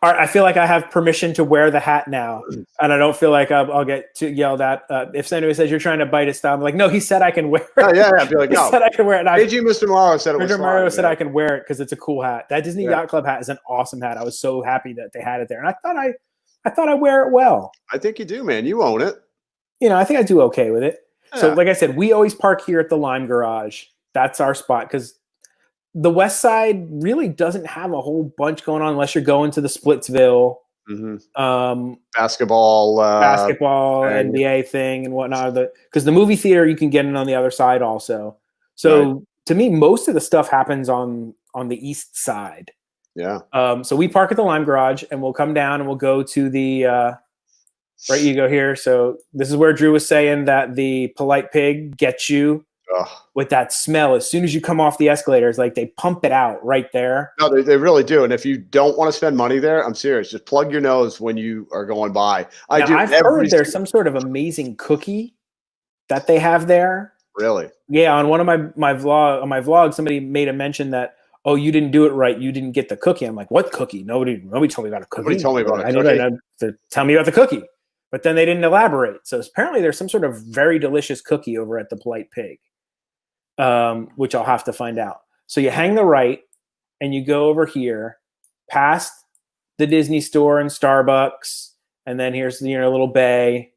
C: All right, I feel like I have permission to wear the hat now, and I don't feel like I'll get yelled at. If somebody says you're trying to bite his style, I'm like, no, he said I can wear it.
B: Oh, yeah, I'd be like, no.
C: He said I can wear it.
B: AG Mr. Morrow said it was
C: Mr. Morrow said
B: man.
C: I can wear it because it's a cool hat. That Disney Yacht Club hat is an awesome hat. I was so happy that they had it there, and I thought I wear it well.
B: I think you do, man. You own it.
C: You know, I think I do okay with it.
B: Yeah.
C: So, like I said, we always park here at the Lime Garage. That's our spot because the west side really doesn't have a whole bunch going on unless you're going to the Splitsville
B: basketball
C: NBA thing and whatnot. Because the movie theater you can get in on the other side also. So to me, most of the stuff happens on the east side.
B: Yeah.
C: So we park at the Lime Garage and we'll come down and we'll go to the right. You go here. So this is where Drew was saying that the Polite Pig gets you.
B: Ugh.
C: With that smell, as soon as you come off the escalators, like they pump it out right there.
B: No, they really do. And if you don't want to spend money there, I'm serious. Just plug your nose when you are going by.
C: I've heard there's some sort of amazing cookie that they have there.
B: Really?
C: Yeah. On one of my vlog, somebody made a mention that, oh, you didn't do it right. You didn't get the cookie. I'm like, what cookie? Nobody told me about a cookie.
B: Nobody told me about a cookie.
C: Tell me about the cookie. But then they didn't elaborate. So apparently there's some sort of very delicious cookie over at the Polite Pig. Which I'll have to find out. So you hang the right and you go over here past the Disney store and Starbucks. And then here's the little bay.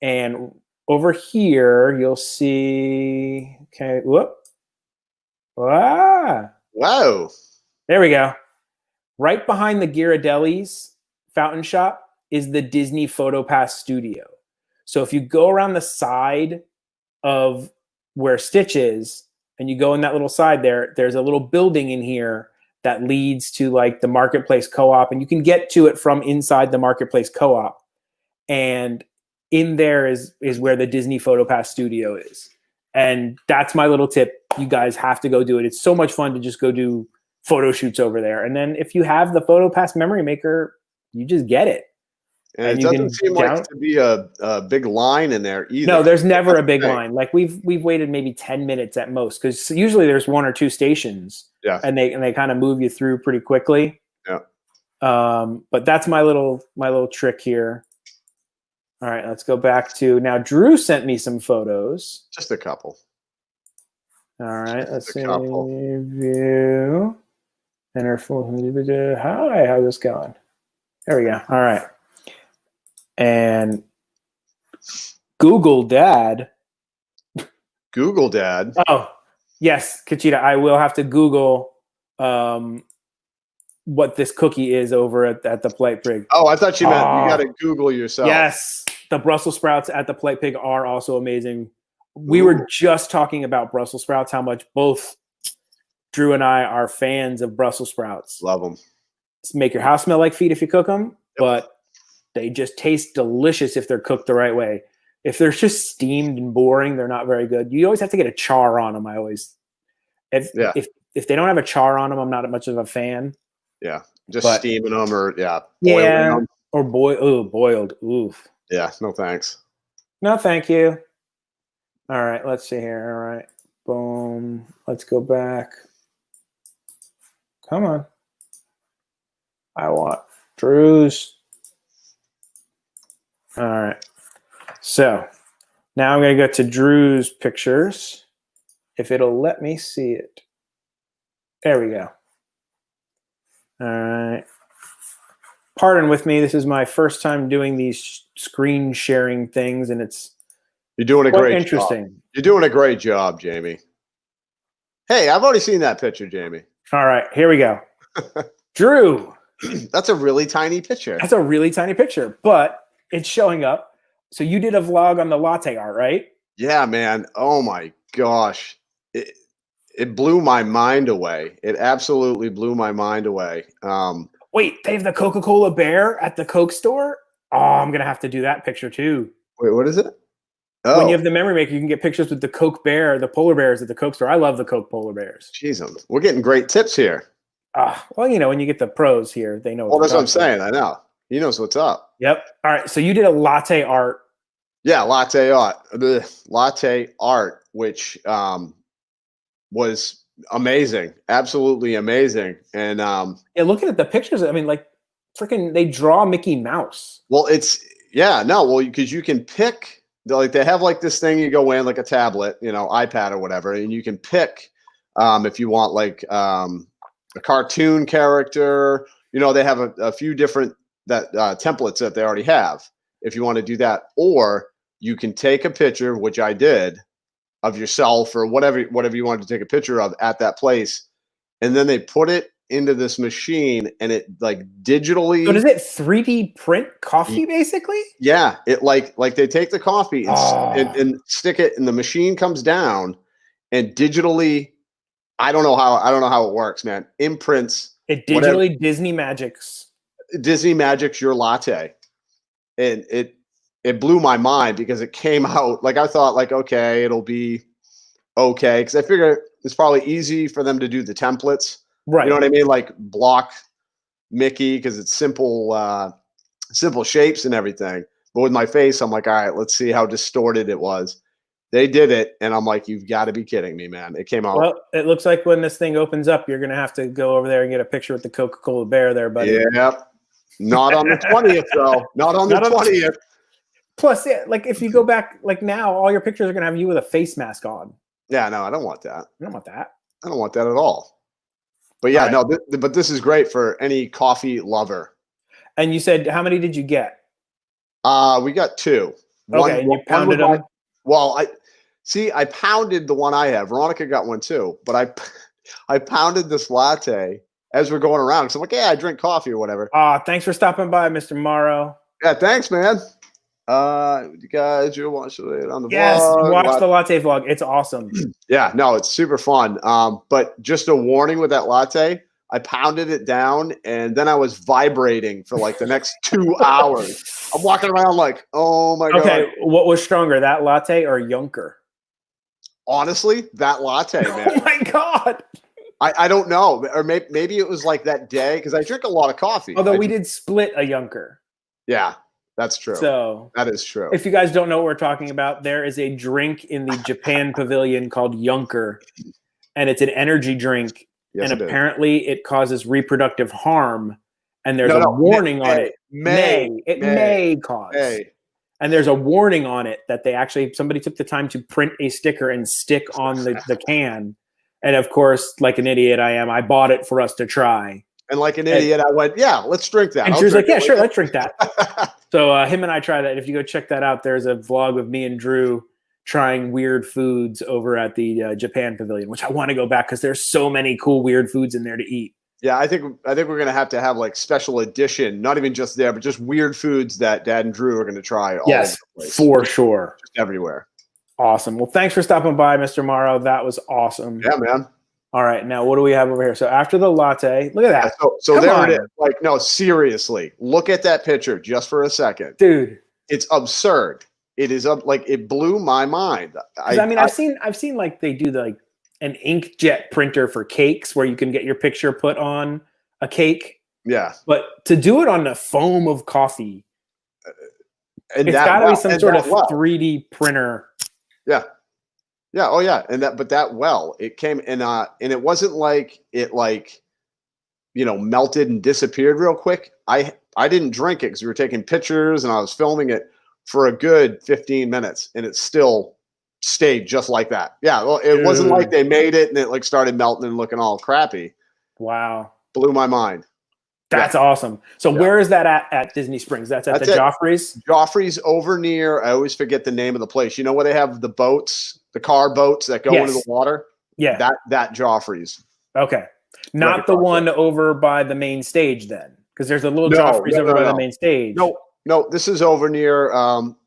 C: And over here, you'll see, okay, whoop. Ah,
B: Whoa.
C: there we go. Right behind the Ghirardelli's fountain shop is the Disney PhotoPass Studio. So if you go around the side of where Stitch is, and you go in that little side there's a little building in here that leads to like the Marketplace Co-op, and you can get to it from inside the Marketplace Co-op. And in there is where the Disney PhotoPass Studio is. And that's my little tip. You guys have to go do it. It's so much fun to just go do photo shoots over there. And then if you have the PhotoPass Memory Maker, you just get it.
B: And it doesn't seem like to be a big line in there either.
C: No, there's never a big line. Like we've waited maybe 10 minutes at most, because usually there's 1 or 2 stations.
B: Yeah.
C: And they kind of move you through pretty quickly.
B: Yeah.
C: But that's my little trick here. All right, let's go back to now. Drew sent me some photos.
B: Just a couple.
C: All right, let's see.
B: Couple.
C: View. Enter full. Hi, how's this going? There we go. All right. And Google Dad.
B: Google Dad.
C: Oh, yes, Kachita. I will have to Google what this cookie is over at the Polite Pig.
B: Oh, I thought you meant you got to Google yourself.
C: Yes, the Brussels sprouts at the Polite Pig are also amazing. We were just talking about Brussels sprouts, how much both Drew and I are fans of Brussels sprouts.
B: Love them.
C: Make your house smell like feet if you cook them, but they just taste delicious if they're cooked the right way. If they're just steamed and boring, they're not very good. You always have to get a char on them. If they don't have a char on them, I'm not much of a fan.
B: Yeah, just steaming them or boiling them.
C: Or boiled. Oof.
B: Yeah, no thanks.
C: No, thank you. All right, let's see here. All right, boom. Let's go back. Come on. I want Drew's. All right. So now I'm going to go to Drew's pictures. If it'll let me see it. There we go. All right. Pardon with me. This is my first time doing these screen sharing things, and
B: you're doing a great
C: interesting.
B: Job. You're doing a great job, Jamie. Hey, I've already seen that picture, Jamie.
C: All right, here we go. Drew.
B: That's a really tiny picture.
C: That's a really tiny picture, but it's showing up. So you did a vlog on the latte art, right?
B: Yeah, man. Oh my gosh. It blew my mind away. It absolutely blew my mind away.
C: Wait, they have the Coca-Cola bear at the Coke store? Oh, I'm going to have to do that picture too.
B: Wait, what is it? Oh.
C: When you have the Memory Maker, you can get pictures with the Coke bear, the polar bears at the Coke store. I love the Coke polar bears.
B: Jeez, we're getting great tips here.
C: Well, when you get the pros here, they know.
B: Well, that's what I'm saying. I know. He knows what's up.
C: Yep. All right. So you did a latte art.
B: Yeah, latte art. Latte art, which was amazing, absolutely amazing. And
C: looking at the pictures, I mean, like, freaking, they draw Mickey Mouse.
B: Well, because you can pick. They have like this thing you go in, like a tablet, iPad or whatever, and you can pick if you want like a cartoon character. They have a few different templates that they already have. If you want to do that, or you can take a picture, which I did, of yourself or whatever you wanted to take a picture of at that place, and then they put it into this machine and it like digitally.
C: So does it 3D print coffee basically?
B: Yeah, it like they take the coffee and stick it, and the machine comes down and digitally. I don't know how it works, man. Imprints.
C: It digitally Disney magics
B: your latte, and it blew my mind because it came out like I thought, like, okay, it'll be okay, because I figure it's probably easy for them to do the templates, right? You know what I mean, like block Mickey because it's simple shapes and everything. But with my face, I'm like, all right, let's see how distorted it was. They did it, and I'm like, you've got to be kidding me, man. It came out.
C: Well, it looks like when this thing opens up, you're going to have to go over there and get a picture with the Coca-Cola bear there, buddy.
B: Yeah. Not on the 20th, though. Not on the 20th.
C: Plus, like if you go back, like now, all your pictures are going to have you with a face mask on.
B: Yeah, no, I don't want that.
C: I don't want that.
B: I don't want that at all. But yeah, but this is great for any coffee lover.
C: And you said, how many did you get?
B: We got 2.
C: Okay, and you pounded them?
B: Well, I pounded the one I have. Veronica got one too, but I pounded this latte as we're going around. So I'm like, yeah, I drink coffee or whatever.
C: Thanks for stopping by, Mr. Morrow.
B: Yeah, thanks, man. You guys, you're watching it on the vlog.
C: Yes, watch the latte vlog. It's awesome.
B: Yeah, no, it's super fun. But just a warning with that latte, I pounded it down and then I was vibrating for like the next 2 hours. I'm walking around like, oh my God.
C: Okay, what was stronger, that latte or Yunker?
B: Honestly, that latte, man.
C: Oh my god!
B: I don't know, or maybe it was like that day because I drink a lot of coffee.
C: Although we did split a Yunker.
B: Yeah, that's true.
C: So
B: that is true.
C: If you guys don't know what we're talking about, there is a drink in the Japan pavilion called Yunker, and it's an energy drink.
B: Yes,
C: and apparently it causes reproductive harm. And there's a warning on it. It may cause. And there's a warning on it that somebody took the time to print a sticker and stick on the can. And of course, like an idiot I am, I bought it for us to try.
B: And like an idiot, I went, yeah, let's drink that.
C: And she was like, yeah, sure, let's drink that. So him and I tried that. If you go check that out, there's a vlog of me and Drew trying weird foods over at the Japan pavilion, which I want to go back because there's so many cool weird foods in there to eat.
B: Yeah, I think we're gonna have to have like special edition, not even just there, but just weird foods that Dad and Drew are gonna try.
C: Yes, for sure,
B: just everywhere.
C: Awesome. Well, thanks for stopping by, Mr. Morrow. That was awesome.
B: Yeah, man.
C: All right, now what do we have over here? So after the latte, look at that.
B: Yeah, so there it is. Like, no, seriously, look at that picture just for a second,
C: dude.
B: It's absurd. It is like it blew my mind.
C: I've seen like they do an inkjet printer for cakes where you can get your picture put on a cake.
B: Yeah,
C: but to do it on the foam of coffee,
B: and
C: it's got to be some sort of 3D printer.
B: Yeah. Yeah. Oh, yeah. And it came and it wasn't like it melted and disappeared real quick. I didn't drink it because we were taking pictures and I was filming it for a good 15 minutes and it still stayed just like that. Yeah. Well, it wasn't like they made it and it started melting and looking all crappy.
C: Wow.
B: Blew my mind.
C: That's awesome. So where is that at Disney Springs? That's the Joffrey's?
B: Joffrey's over near, I always forget the name of the place. You know where they have the boats, the car boats that go into the water? Yeah. That Joffrey's.
C: Okay. Not the one over by the main stage then? Because there's a little Joffrey's over by the main stage.
B: No, this is over near,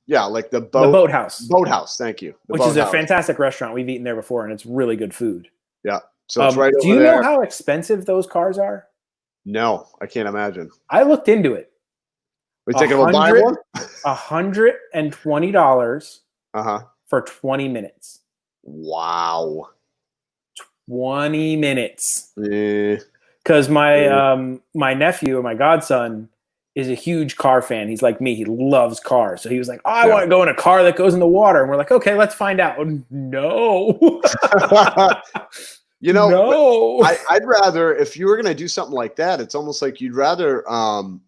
B: like the
C: Boathouse.
B: Boathouse, thank you.
C: Which is a fantastic restaurant. We've eaten there before, and it's really good food.
B: Yeah. So it's right over
C: there. Do you know how expensive those cars are?
B: No, I can't imagine.
C: I looked into it.
B: We thinking of buying one?
C: $120 for 20 minutes.
B: Wow.
C: 20 minutes. Because my nephew, my godson, is a huge car fan. He's like me. He loves cars. So he was like, oh, I want to go in a car that goes in the water. And we're like, okay, let's find out. No.
B: No. I'd rather, if you were going to do something like that, it's almost like you'd rather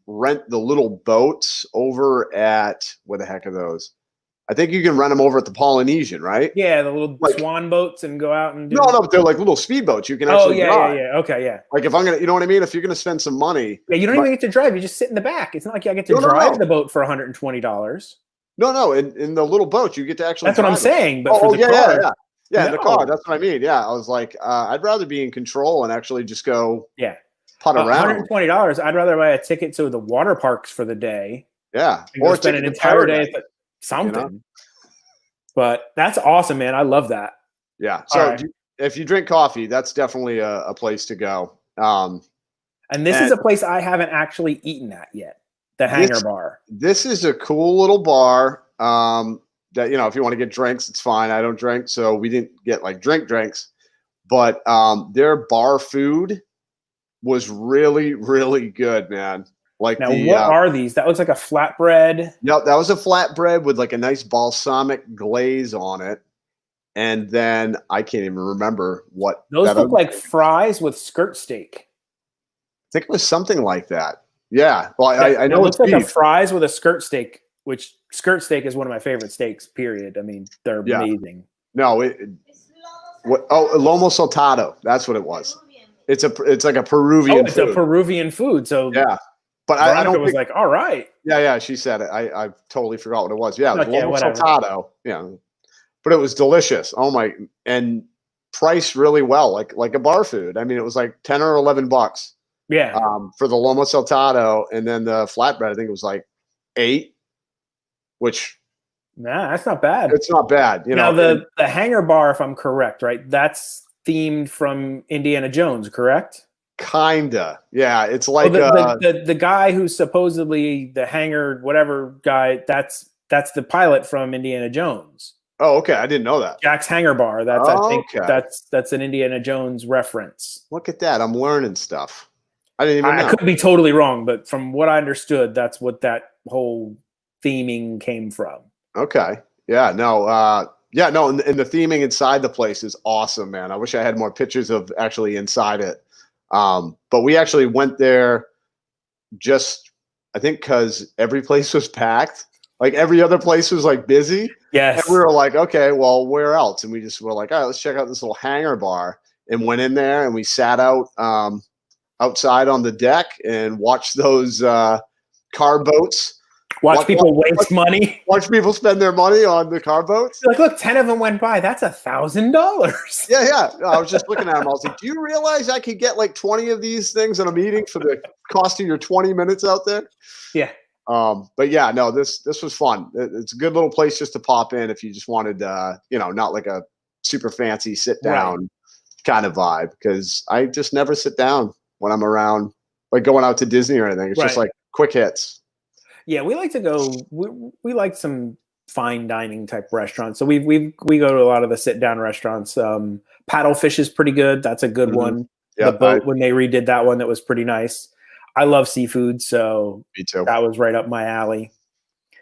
B: rent the little boats over at, what the heck are those? I think you can rent them over at the Polynesian, right?
C: Yeah, the little swan boats and go out and do.
B: No, they're like little speedboats. You can actually drive.
C: Yeah. Okay, yeah.
B: Like if I'm going to, you know what I mean? If you're going to spend some money.
C: Yeah, you don't even get to drive. You just sit in the back. It's not like I get to drive the boat for $120.
B: No. In the little boat, you get to actually
C: That's what I'm saying. But for the car.
B: Yeah, in the car. That's what I mean. Yeah, I was like, I'd rather be in control and actually just go putt around.
C: $120, I'd rather buy a ticket to the water parks for the day.
B: Yeah.
C: Or spend an entire day at something. But that's awesome, man. I love that.
B: Yeah. So if you drink coffee, that's definitely a place to go.
C: And this is a place I haven't actually eaten at yet. The Hangar Bar. This
B: is a cool little bar. That, if you want to get drinks, it's fine. I don't drink, so we didn't get like drinks. But their bar food was really, really good, man. Like
C: now, what are these? That looks like a flatbread.
B: Yep, that was a flatbread with like a nice balsamic glaze on it. And then I can't even remember what
C: those look like. Fries with skirt steak.
B: I think it was something like that. Yeah. Well, I know
C: it looks like a fries with a skirt steak, which skirt steak is one of my favorite steaks, period. I mean, they're amazing.
B: No, lomo saltado. That's what it was. It's like a Peruvian food.
C: A Peruvian food. So
B: yeah. But I don't
C: was like, all right.
B: Yeah, she said it. I totally forgot what it was. Yeah, it was lomo saltado. Yeah. But it was delicious. Oh my, and priced really well, like a bar food. I mean, it was like $10 or $11.
C: Yeah.
B: For the lomo saltado, and then the flatbread, I think it was like $8. Which,
C: that's not bad.
B: It's not bad.
C: Now the Hangar Bar, if I'm correct, right? That's themed from Indiana Jones, correct?
B: Kinda. Yeah. It's like
C: the guy who's supposedly the hangar, whatever guy. That's the pilot from Indiana Jones.
B: Oh, okay. I didn't know that.
C: Jack's Hangar Bar. That's I think
B: Okay.
C: that's an Indiana Jones reference.
B: Look at that. I'm learning stuff. I didn't even know.
C: I could be totally wrong, but from what I understood, that's what that whole theming came from.
B: Okay. Yeah. No. No. And the theming inside the place is awesome, man. I wish I had more pictures of actually inside it. But we actually went there just, I think, because every place was packed. Like every other place was like busy.
C: Yes.
B: And we were like, okay, well, where else? And we just were like, all right, let's check out this little hangar bar, and went in there and we sat out outside on the deck and watched those car boats.
C: Watch people waste money.
B: Watch people spend their money on the car boats.
C: Like, look, 10 of them went by. That's $1,000.
B: Yeah. I was just looking at them. I was like, do you realize I could get like 20 of these things in a meeting for the cost of your 20 minutes out there?
C: Yeah.
B: But yeah, no, this was fun. It's a good little place just to pop in if you just wanted, not like a super fancy sit down kind of vibe, because I just never sit down when I'm around, like going out to Disney or anything. It's just like quick hits. Yeah,
C: we like to go. We like some fine dining type restaurants. So we go to a lot of the sit down restaurants. Paddlefish is pretty good. That's a good one. Yep, the boat, when they redid that one, that was pretty nice. I love seafood, so
B: me too.
C: That was right up my alley.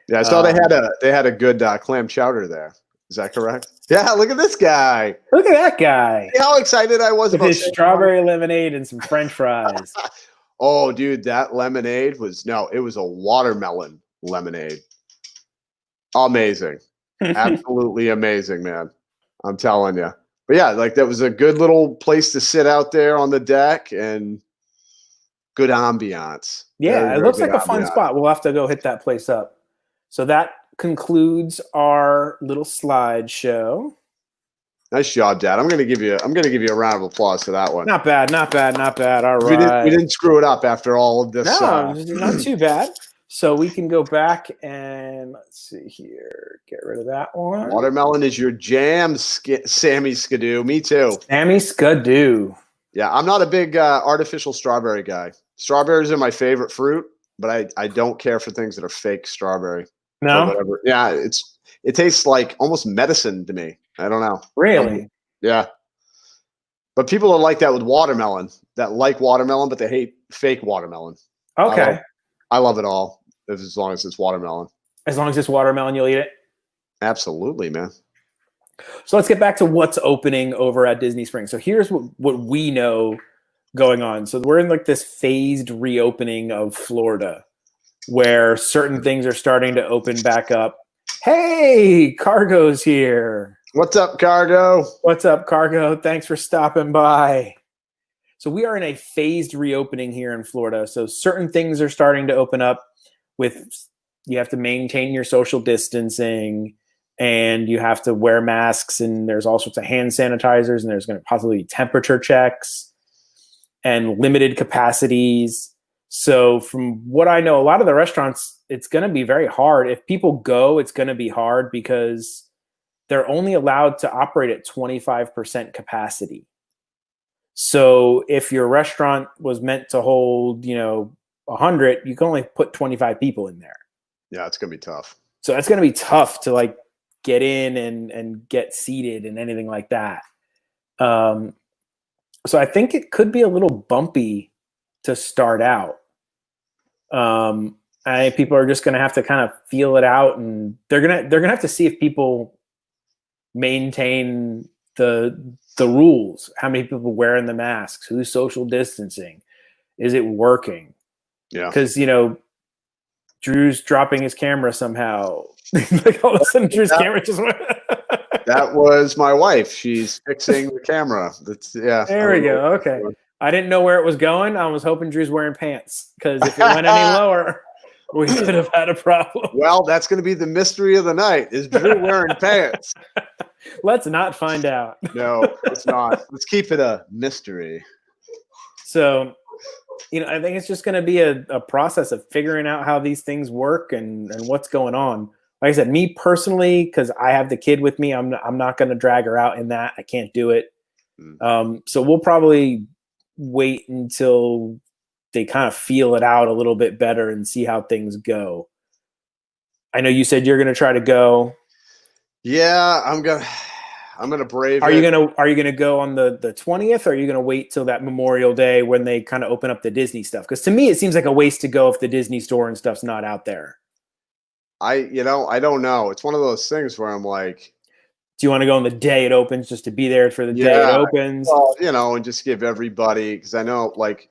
B: Yeah, I saw they had a good clam chowder there. Is that correct? Yeah, look at this guy.
C: Look at that guy.
B: See how excited I was
C: with
B: about
C: his strawberry lemonade and some French fries.
B: Oh, dude, that lemonade it was a watermelon lemonade. Amazing. Absolutely amazing, man. I'm telling you. But yeah, like that was a good little place to sit out there on the deck and good ambiance.
C: Yeah, very, it looks like a fun spot. We'll have to go hit that place up. So that concludes our little slideshow.
B: Nice job, Dad. I'm gonna give you a round of applause for that one.
C: Not bad. All right.
B: We didn't screw it up after all of this.
C: No, not too bad. So we can go back and let's see here. Get rid of that one.
B: Watermelon is your jam, Sammy Skidoo. Me too.
C: Sammy Skidoo.
B: Yeah, I'm not a big artificial strawberry guy. Strawberries are my favorite fruit, but I don't care for things that are fake strawberry.
C: No.
B: Whatever. Yeah, it tastes like almost medicine to me. I don't know.
C: Really?
B: Yeah. But people are like that with watermelon, that like watermelon, but they hate fake watermelon.
C: Okay.
B: I love it all, as long as it's watermelon.
C: As long as it's watermelon, you'll eat it?
B: Absolutely, man.
C: So let's get back to what's opening over at Disney Springs. So here's what we know going on. So we're in like this phased reopening of Florida where certain things are starting to open back up. Hey, Cargo's here.
B: What's up, Cargo?
C: What's up, Cargo? Thanks for stopping by. So we are in a phased reopening here in Florida. So certain things are starting to open up you have to maintain your social distancing and you have to wear masks, and there's all sorts of hand sanitizers, and there's going to possibly be temperature checks and limited capacities. So from what I know, a lot of the restaurants, it's going to be very hard. If people go, it's going to be hard because they're only allowed to operate at 25% capacity. So if your restaurant was meant to hold, 100, you can only put 25 people in there.
B: Yeah, it's going to be tough.
C: So that's going to be tough to like get in and get seated and anything like that. So I think it could be a little bumpy to start out. I think people are just going to have to kind of feel it out, and they're gonna have to see if people maintain the rules. How many people wearing the masks? Who's social distancing? Is it working?
B: Yeah,
C: because Drew's dropping his camera somehow. Like all of a sudden, Drew's camera just went.
B: That was my wife. She's fixing the camera.
C: There we go. Okay. I didn't know where it was going. I was hoping Drew's wearing pants, because if it went any lower, we could have had a problem.
B: Well, that's going to be the mystery of the night. Is Drew wearing pants?
C: Let's not find out.
B: No, it's not. Let's keep it a mystery.
C: So, I think it's just going to be a process of figuring out how these things work and what's going on. Like I said, me personally, because I have the kid with me, I'm not going to drag her out in that. I can't do it. So we'll probably wait until they kind of feel it out a little bit better and see how things go. I know you said you're going to try to go.
B: Yeah, I'm gonna brave
C: Are
B: it.
C: you gonna go on the 20th, or are you gonna wait till that Memorial Day when they kind of open up the Disney stuff? Because to me, it seems like a waste to go if the Disney store and stuff's not out there.
B: I don't know. It's one of those things where I'm like,
C: Do you want to go on the day it opens just to be there for the day it
B: yeah,
C: opens?
B: well, and just give everybody, because I know like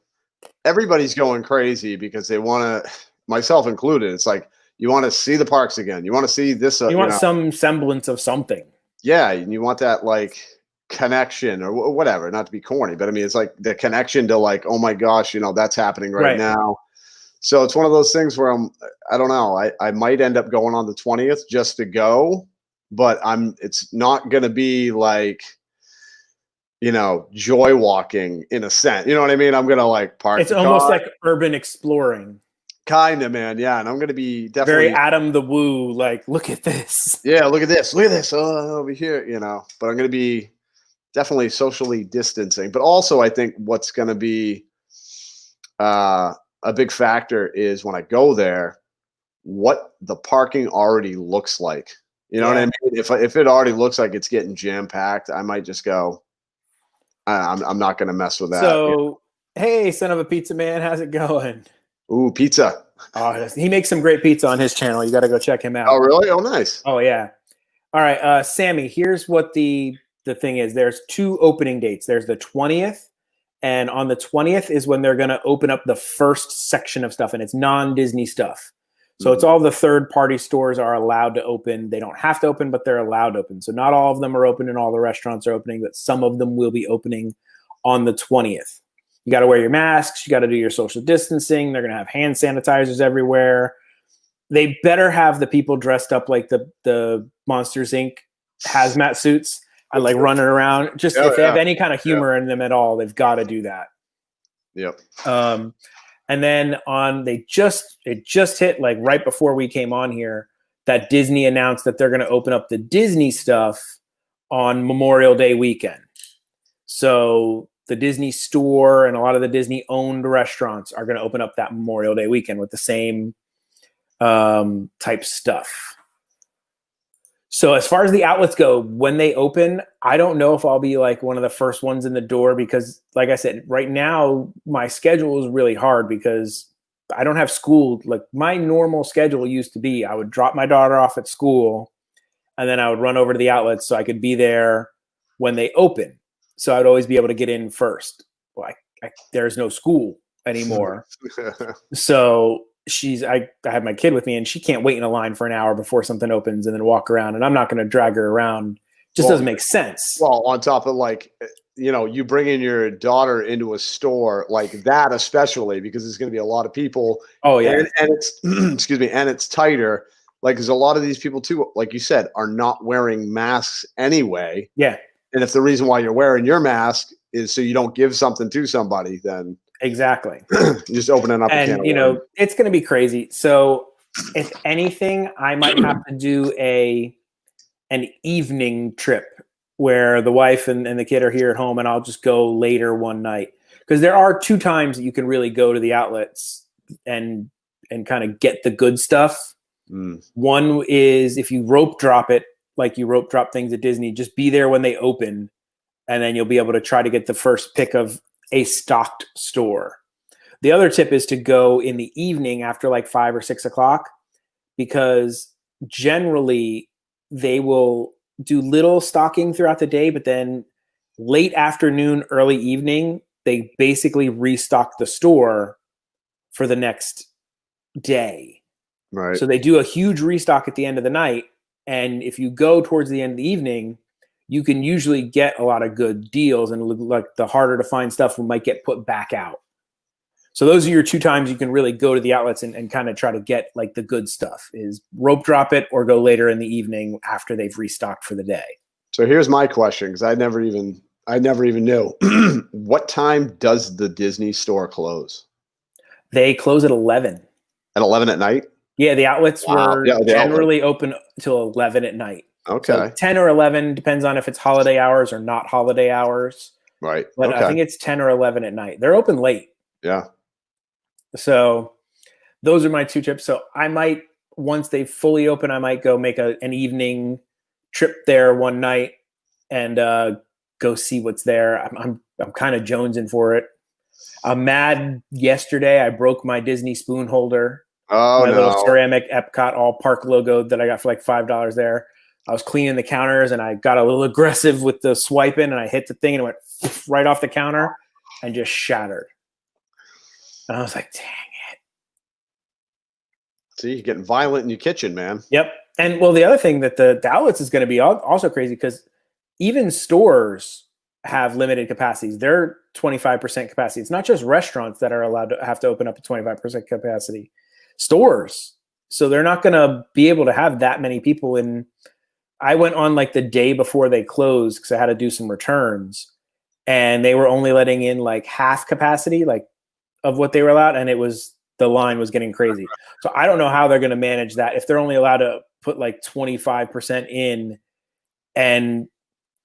B: everybody's going crazy because they want to, myself included. It's like you want to see the parks again. You want to see this.
C: You want some semblance of something.
B: Yeah, and you want that like connection or whatever. Not to be corny, but I mean, it's like the connection to like, oh my gosh, that's happening right now. So it's one of those things where I don't know. I might end up going on the 20th just to go, but it's not going to be like, joy walking in a sense. You know what I mean? I'm going to like park.
C: It's almost like urban exploring.
B: Kind of, man. Yeah. And I'm going to be definitely
C: very Adam the Woo. Like, look at this.
B: Yeah. Look at this. Look at this. Oh, over here, but I'm going to be definitely socially distancing, but also I think what's going to be, a big factor is when I go there, what the parking already looks like. You know what I mean? If it already looks like it's getting jam packed, I might just go. I'm not going to mess with that.
C: So, hey, son of a pizza man, how's it going?
B: Ooh, pizza.
C: Oh, he makes some great pizza on his channel. You got to go check him out.
B: Oh, really? Oh, nice.
C: Oh, yeah. All right, Sammy. Here's what the thing is. There's 2 opening dates. There's the 20th. And on the 20th is when they're going to open up the first section of stuff, and it's non-Disney stuff. So it's all the third-party stores are allowed to open. They don't have to open, but they're allowed to open. So not all of them are open and all the restaurants are opening, but some of them will be opening on the 20th. You got to wear your masks. You got to do your social distancing. They're going to have hand sanitizers everywhere. They better have the people dressed up like the Monsters, Inc. hazmat suits. I like running around. Just if they have any kind of humor in them at all, they've got to do that.
B: Yep.
C: And then it just hit like right before we came on here that Disney announced that they're going to open up the Disney stuff on Memorial Day weekend. So the Disney store and a lot of the Disney owned restaurants are going to open up that Memorial Day weekend with the same type stuff. So as far as the outlets go, when they open, I don't know if I'll be like one of the first ones in the door because, like I said, right now my schedule is really hard because I don't have school. Like my normal schedule used to be, I would drop my daughter off at school and then I would run over to the outlets so I could be there when they open. So I'd always be able to get in first. Well, there's no school anymore. So I have my kid with me and she can't wait in a line for an hour before something opens and then walk around, and I'm not going to drag her around. Just doesn't make sense.
B: Well, on top of like, you bring in your daughter into a store like that, especially because there's going to be a lot of people.
C: Oh yeah.
B: And it's, excuse me. And it's tighter. Like, there's a lot of these people too, like you said, are not wearing masks anyway.
C: Yeah.
B: And if the reason why you're wearing your mask is so you don't give something to somebody, then
C: exactly.
B: You're just opening up.
C: And it's going to be crazy. So if anything, I might have to do an evening trip where the wife and the kid are here at home, and I'll just go later one night. Because there are 2 times that you can really go to the outlets and kind of get the good stuff. One is if you rope drop it, like you rope drop things at Disney, just be there when they open, and then you'll be able to try to get the first pick of a stocked store. The other tip is to go in the evening after like 5 or 6 o'clock, because generally they will do little stocking throughout the day, but then late afternoon, early evening, they basically restock the store for the next day.
B: Right.
C: So they do a huge restock at the end of the night. And if you go towards the end of the evening, you can usually get a lot of good deals, and like the harder to find stuff might get put back out. So those are your 2 times you can really go to the outlets and kind of try to get like the good stuff, is rope drop it or go later in the evening after they've restocked for the day.
B: So here's my question, because I never even knew. What time does the Disney store close?
C: They close at 11.
B: At 11 at night?
C: Yeah, the outlets were generally open till 11 at night.
B: Okay.
C: So 10 or 11, depends on if it's holiday hours or not holiday hours.
B: Right.
C: But I think it's 10 or 11 at night. They're open late.
B: Yeah.
C: So those are my 2 tips. So I might, once they fully open, I might go make an evening trip there one night and go see what's there. I'm kind of jonesing for it. I'm mad. Yesterday, I broke my Disney spoon holder.
B: Oh,
C: my
B: no.
C: little ceramic Epcot all park logo that I got for like $5 there. I was cleaning the counters and I got a little aggressive with the swiping and I hit the thing and it went right off the counter and just shattered. And I was like, dang it.
B: See, you're getting violent in your kitchen, man.
C: Yep. And well, the other thing that the outlets is going to be also crazy because even stores have limited capacities. They're 25% capacity. It's not just restaurants that are allowed to have to open up at 25% capacity. Stores. So they're not going to be able to have that many people in. I went on like the day before they closed because I had to do some returns and they were only letting in like half capacity, like of what they were allowed. And the line was getting crazy. So I don't know how they're going to manage that. If they're only allowed to put like 25% in, and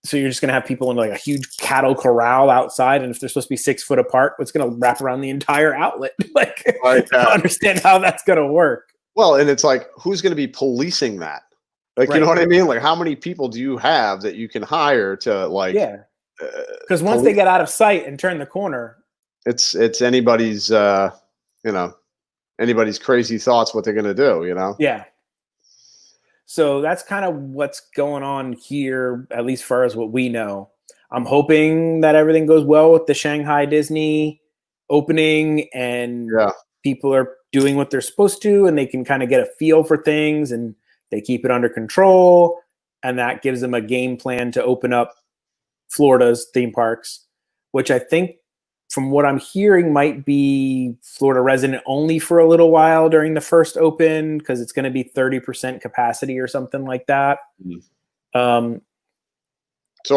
C: so you're just going to have people in like a huge cattle corral outside. And if they're supposed to be 6 foot apart, it's going to wrap around the entire outlet. Like, I don't understand how that's going to work.
B: Well, and it's like, who's going to be policing that? Like, right. You know what I mean? Like, how many people do you have that you can hire to like?
C: Yeah. Because once they get out of sight and turn the corner,
B: it's anybody's, anybody's crazy thoughts what they're going to do, you know?
C: Yeah. So that's kind of what's going on here, at least far as what we know. I'm hoping that everything goes well with the Shanghai Disney opening and people are doing what they're supposed to and they can kind of get a feel for things and they keep it under control. And that gives them a game plan to open up Florida's theme parks, which I think from what I'm hearing might be Florida resident only for a little while during the first open because it's going to be 30% capacity or something like that.
B: So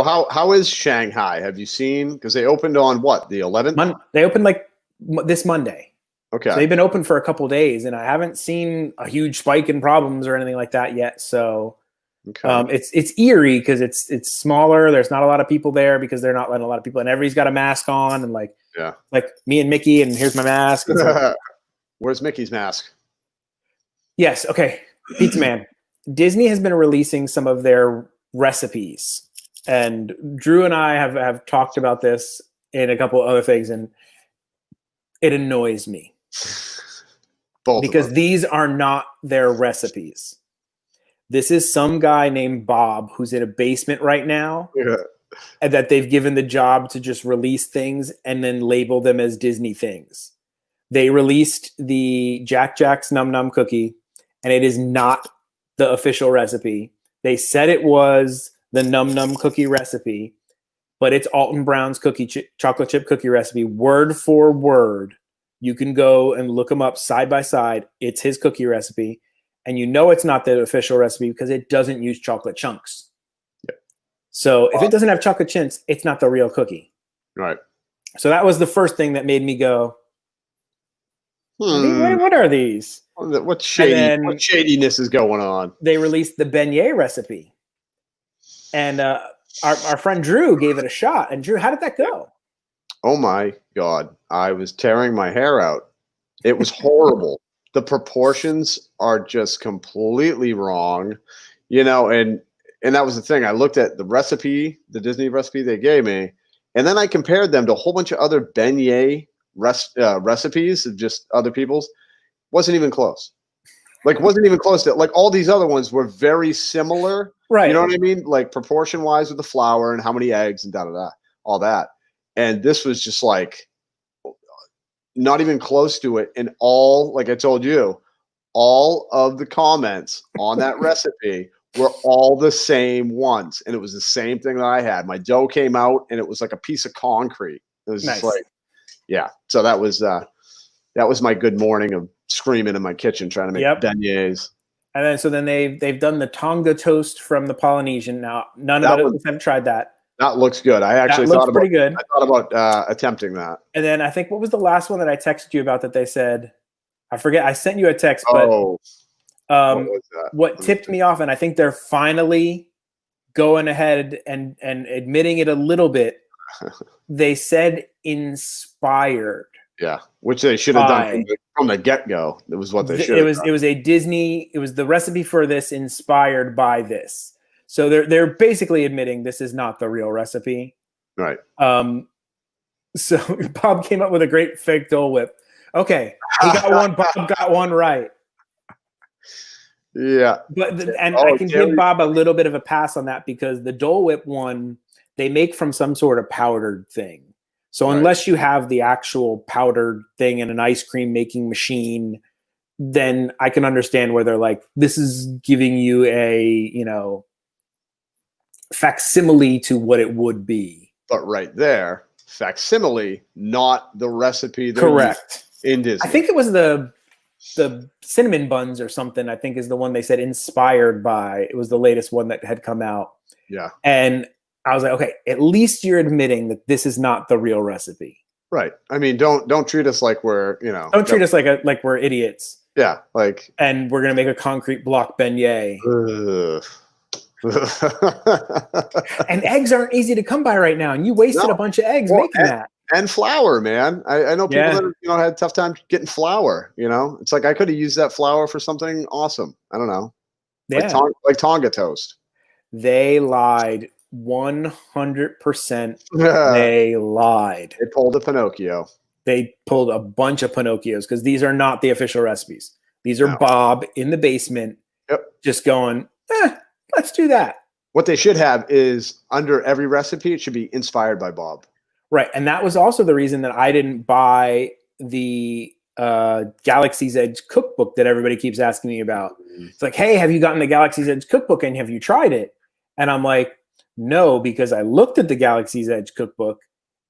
B: how is Shanghai? Have you seen? Because they opened on what, the 11th?
C: They opened like this Monday.
B: Okay.
C: So they've been open for a couple of days, and I haven't seen a huge spike in problems or anything like that yet. So it's eerie because it's smaller. There's not a lot of people there because they're not letting a lot of people, and everybody's got a mask on, and like me and Mickey, and here's my mask. Like,
B: where's Mickey's mask?
C: Yes. Okay. Pizza Man. Disney has been releasing some of their recipes, and Drew and I have talked about this in a couple of other things, and it annoys me because these are not their recipes. This is some guy named Bob who's in a basement right now and that they've given the job to just release things and then label them as Disney things. They released the Jack Jack's Num Num cookie, and it is not the official recipe. They said it was the Num Num cookie recipe, but it's Alton Brown's chocolate chip cookie recipe, word for word. You can go and look them up side by side. It's his cookie recipe. And you know it's not the official recipe because it doesn't use chocolate chunks. Yep. So if it doesn't have chocolate chunks, it's not the real cookie.
B: Right.
C: So that was the first thing that made me go, what are these?
B: What shadiness is going on?
C: They released the beignet recipe. And our friend Drew gave it a shot. And Drew, how did that go?
B: Oh my God. I was tearing my hair out. It was horrible. The proportions are just completely wrong, and that was the thing. I looked at the recipe, the Disney recipe they gave me, and then I compared them to a whole bunch of other beignet recipes of just other people's. Wasn't even close. Like, wasn't even close to like all these other ones were very similar.
C: Right.
B: You know what I mean? Like proportion wise with the flour and how many eggs and all that. And this was just like, not even close to it. And like I told you, all of the comments on that recipe were all the same ones. And it was the same thing that I had. My dough came out and it was like a piece of concrete. It was just like, yeah. So that was my good morning of screaming in my kitchen trying to make beignets.
C: And then they've done the Tonga toast from the Polynesian. Now, none of us have tried that.
B: That looks good. I actually thought
C: pretty good.
B: I thought about attempting that.
C: And then I think what was the last one that I texted you about that they said? I forget. I sent you a text, but what tipped me off, and I think they're finally going ahead and admitting it a little bit. They said inspired.
B: Yeah, which they should have done from the get-go. It was what they should have done. It
C: was a Disney. It was the recipe for this inspired by this. So they're basically admitting this is not the real recipe.
B: Right.
C: So Bob came up with a great fake Dole Whip. Okay, he got one. Bob got one right.
B: Yeah.
C: But I can give Bob a little bit of a pass on that because the Dole Whip one they make from some sort of powdered thing. So unless you have the actual powdered thing in an ice cream making machine, then I can understand where they're like, this is giving you a, facsimile to what it would be.
B: But right there, facsimile, not the recipe.
C: Correct.
B: In Disney.
C: I think it was the cinnamon buns or something, I think is the one they said inspired by. It was the latest one that had come out.
B: Yeah.
C: And I was like, okay, at least you're admitting that this is not the real recipe.
B: Right. I mean, don't treat us like we're,
C: Don't treat us like we're idiots.
B: Yeah. Like,
C: and we're going to make a concrete block beignet. And eggs aren't easy to come by right now. And you wasted a bunch of eggs making that.
B: And flour, man. I know people that had a tough time getting flour. It's like I could have used that flour for something awesome. I don't know.
C: Yeah.
B: Like Tonga toast.
C: They lied 100%. They lied.
B: They pulled a Pinocchio.
C: They pulled a bunch of Pinocchios because these are not the official recipes. These are Bob in the basement just going, let's do that.
B: What they should have is under every recipe, it should be inspired by Bob.
C: Right. And that was also the reason that I didn't buy the Galaxy's Edge cookbook that everybody keeps asking me about. It's like, hey, have you gotten the Galaxy's Edge cookbook and have you tried it? And I'm like, no, because I looked at the Galaxy's Edge cookbook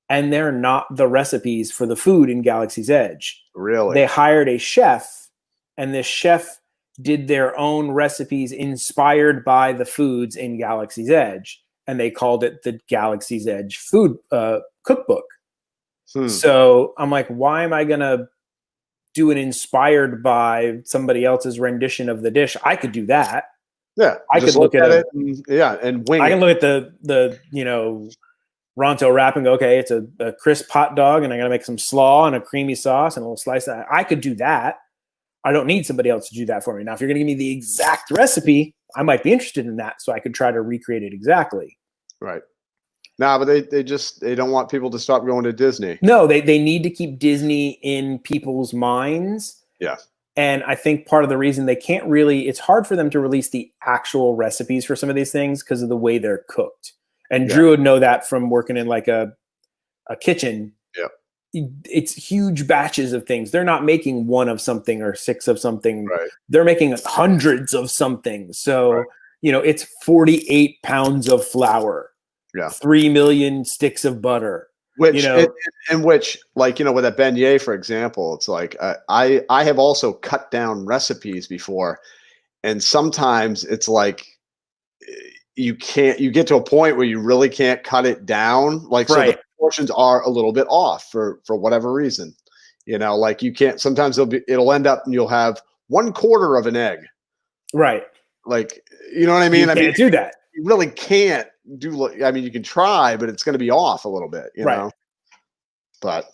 C: and they're not the recipes for the food in Galaxy's Edge.
B: Really?
C: They hired a chef and this chef did their own recipes inspired by the foods in Galaxy's Edge. And they called it the Galaxy's Edge food cookbook. So I'm like, why am I going to do an inspired by somebody else's rendition of the dish? I could do that.
B: Yeah.
C: I could look at it.
B: And wing
C: I can look at the Ronto wrap and go, okay, it's a crisp hot dog and I'm going to make some slaw and a creamy sauce and a little slice of that. I could do that. I don't need somebody else to do that for me. Now, if you're going to give me the exact recipe, I might be interested in that so I could try to recreate it exactly.
B: Right. Nah, but they don't want people to stop going to Disney.
C: No, they need to keep Disney in people's minds.
B: Yeah.
C: And I think part of the reason they can't really, it's hard for them to release the actual recipes for some of these things because of the way they're cooked. And Drew would know that from working in like a kitchen.
B: Yeah.
C: It's huge batches of things. They're not making one of something or six of something.
B: Right.
C: They're making hundreds of something. So, it's 48 pounds of flour.
B: Yeah.
C: 3 million sticks of butter.
B: Which, like, with a beignet, for example, it's like I have also cut down recipes before. And sometimes it's like you get to a point where you really can't cut it down. Like, so the portions are a little bit off for whatever reason. Like you can't, sometimes it'll end up and you'll have 1/4 of an egg. Right. Like, you know what I mean?
C: You can't do that.
B: You really can't do. I mean, you can try, but it's going to be off a little bit, you know. But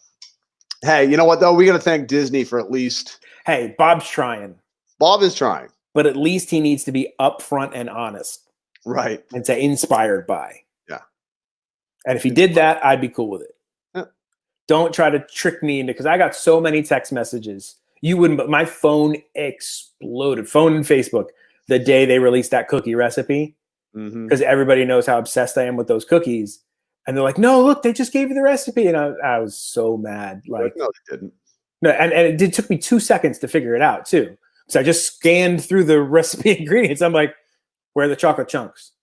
B: hey, you know what though? We got to thank Disney for at least.
C: Hey, Bob's trying.
B: Bob is trying,
C: but at least he needs to be upfront and honest,
B: right?
C: And say inspired by.
B: Yeah.
C: And if he did that, I'd be cool with it.
B: Yeah.
C: Don't try to trick me into because I got so many text messages. You wouldn't, but my phone exploded. Phone and Facebook the day they released that cookie recipe. Because everybody knows how obsessed I am with those cookies. And they're like, no, look, they just gave you the recipe. And I was so mad. Like,
B: no, they didn't.
C: No, and it took me 2 seconds to figure it out, too. So I just scanned through the recipe ingredients. I'm like, where are the chocolate chunks?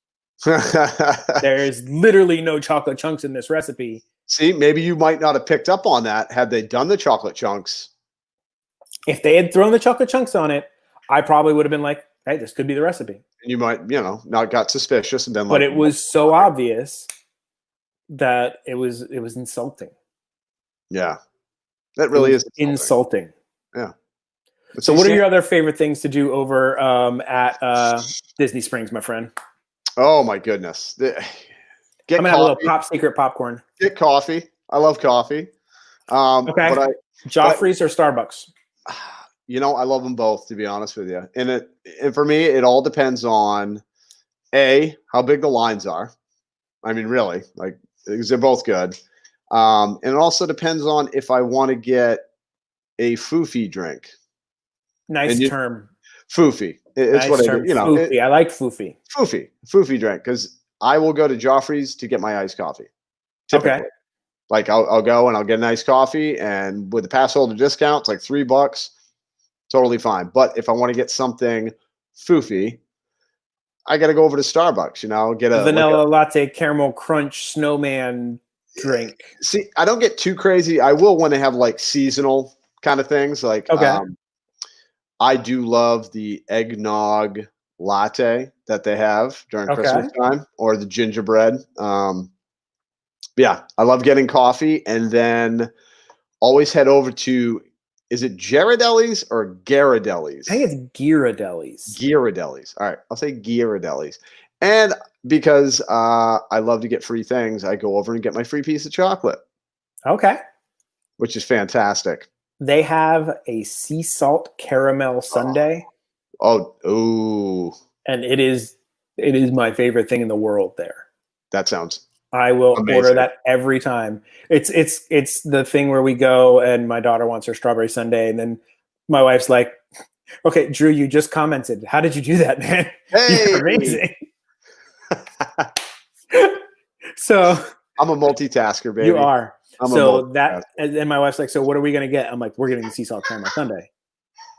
C: There's literally no chocolate chunks in this recipe.
B: See, maybe you might not have picked up on that had they done the chocolate chunks.
C: If they had thrown the chocolate chunks on it, I probably would have been like, hey, this could be the recipe.
B: And you might, not got suspicious and been like.
C: But it was so obvious that it was insulting.
B: Yeah. That really is
C: insulting.
B: Yeah.
C: So what are your other favorite things to do over at Disney Springs, my friend?
B: Oh my goodness. I'm
C: gonna have a little top secret popcorn.
B: Get coffee. I love coffee.
C: Okay. Joffrey's or Starbucks?
B: I love them both, to be honest with you. And for me, it all depends on how big the lines are. I mean, really, like, because they're both good. And it also depends on if I want to get a foofy drink.
C: Nice
B: And
C: term.
B: Foofy. It's
C: Nice
B: what
C: term.
B: you know.
C: Foofy. I like foofy.
B: Foofy drink, because I will go to Joffrey's to get my iced coffee. Typically.
C: Okay.
B: Like I'll go and I'll get an iced coffee, and with the pass holder discount, it's like $3. Totally fine. But if I want to get something foofy, I got to go over to Starbucks. Get a
C: vanilla latte, caramel crunch, snowman drink.
B: See, I don't get too crazy. I will when they have like seasonal kind of things. Like,
C: Okay.
B: I do love the eggnog latte that they have during Christmas time, or the gingerbread. Yeah, I love getting coffee, and then always head over to, is it Ghirardelli's or Ghirardelli's?
C: I think it's Ghirardelli's.
B: Ghirardelli's. All right, I'll say Ghirardelli's. And because I love to get free things, I go over and get my free piece of chocolate.
C: Okay.
B: Which is fantastic.
C: They have a sea salt caramel sundae.
B: Oh.
C: And it is my favorite thing in the world there.
B: That sounds
C: I will
B: amazing.
C: Order that every time. It's the thing where we go and my daughter wants her strawberry sundae, and then my wife's like, "Okay, Drew, you just commented. How did you do that, man?
B: Hey,
C: you're amazing." So
B: I'm a multitasker, baby.
C: You are.
B: And
C: my wife's like, "So what are we gonna get?" I'm like, "We're getting the sea salt caramel sundae."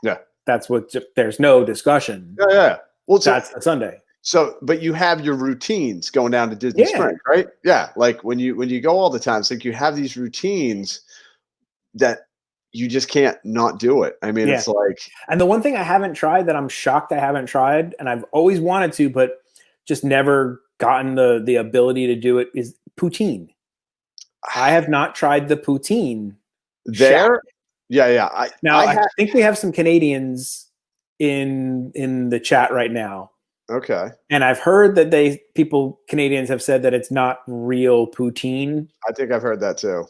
B: Yeah,
C: that's what. There's no discussion.
B: Yeah. Well,
C: that's a sundae.
B: So, but you have your routines going down to Disney Springs, right? Yeah. Like when you go all the time, it's like you have these routines that you just can't not do it. I mean, it's like.
C: And the one thing I haven't tried that I'm shocked I haven't tried, and I've always wanted to, but just never gotten the ability to do it, is poutine. I have not tried the poutine
B: there. Yeah.
C: I think we have some Canadians in the chat right now.
B: Okay.
C: And I've heard that Canadians have said that it's not real poutine.
B: I think I've heard that too.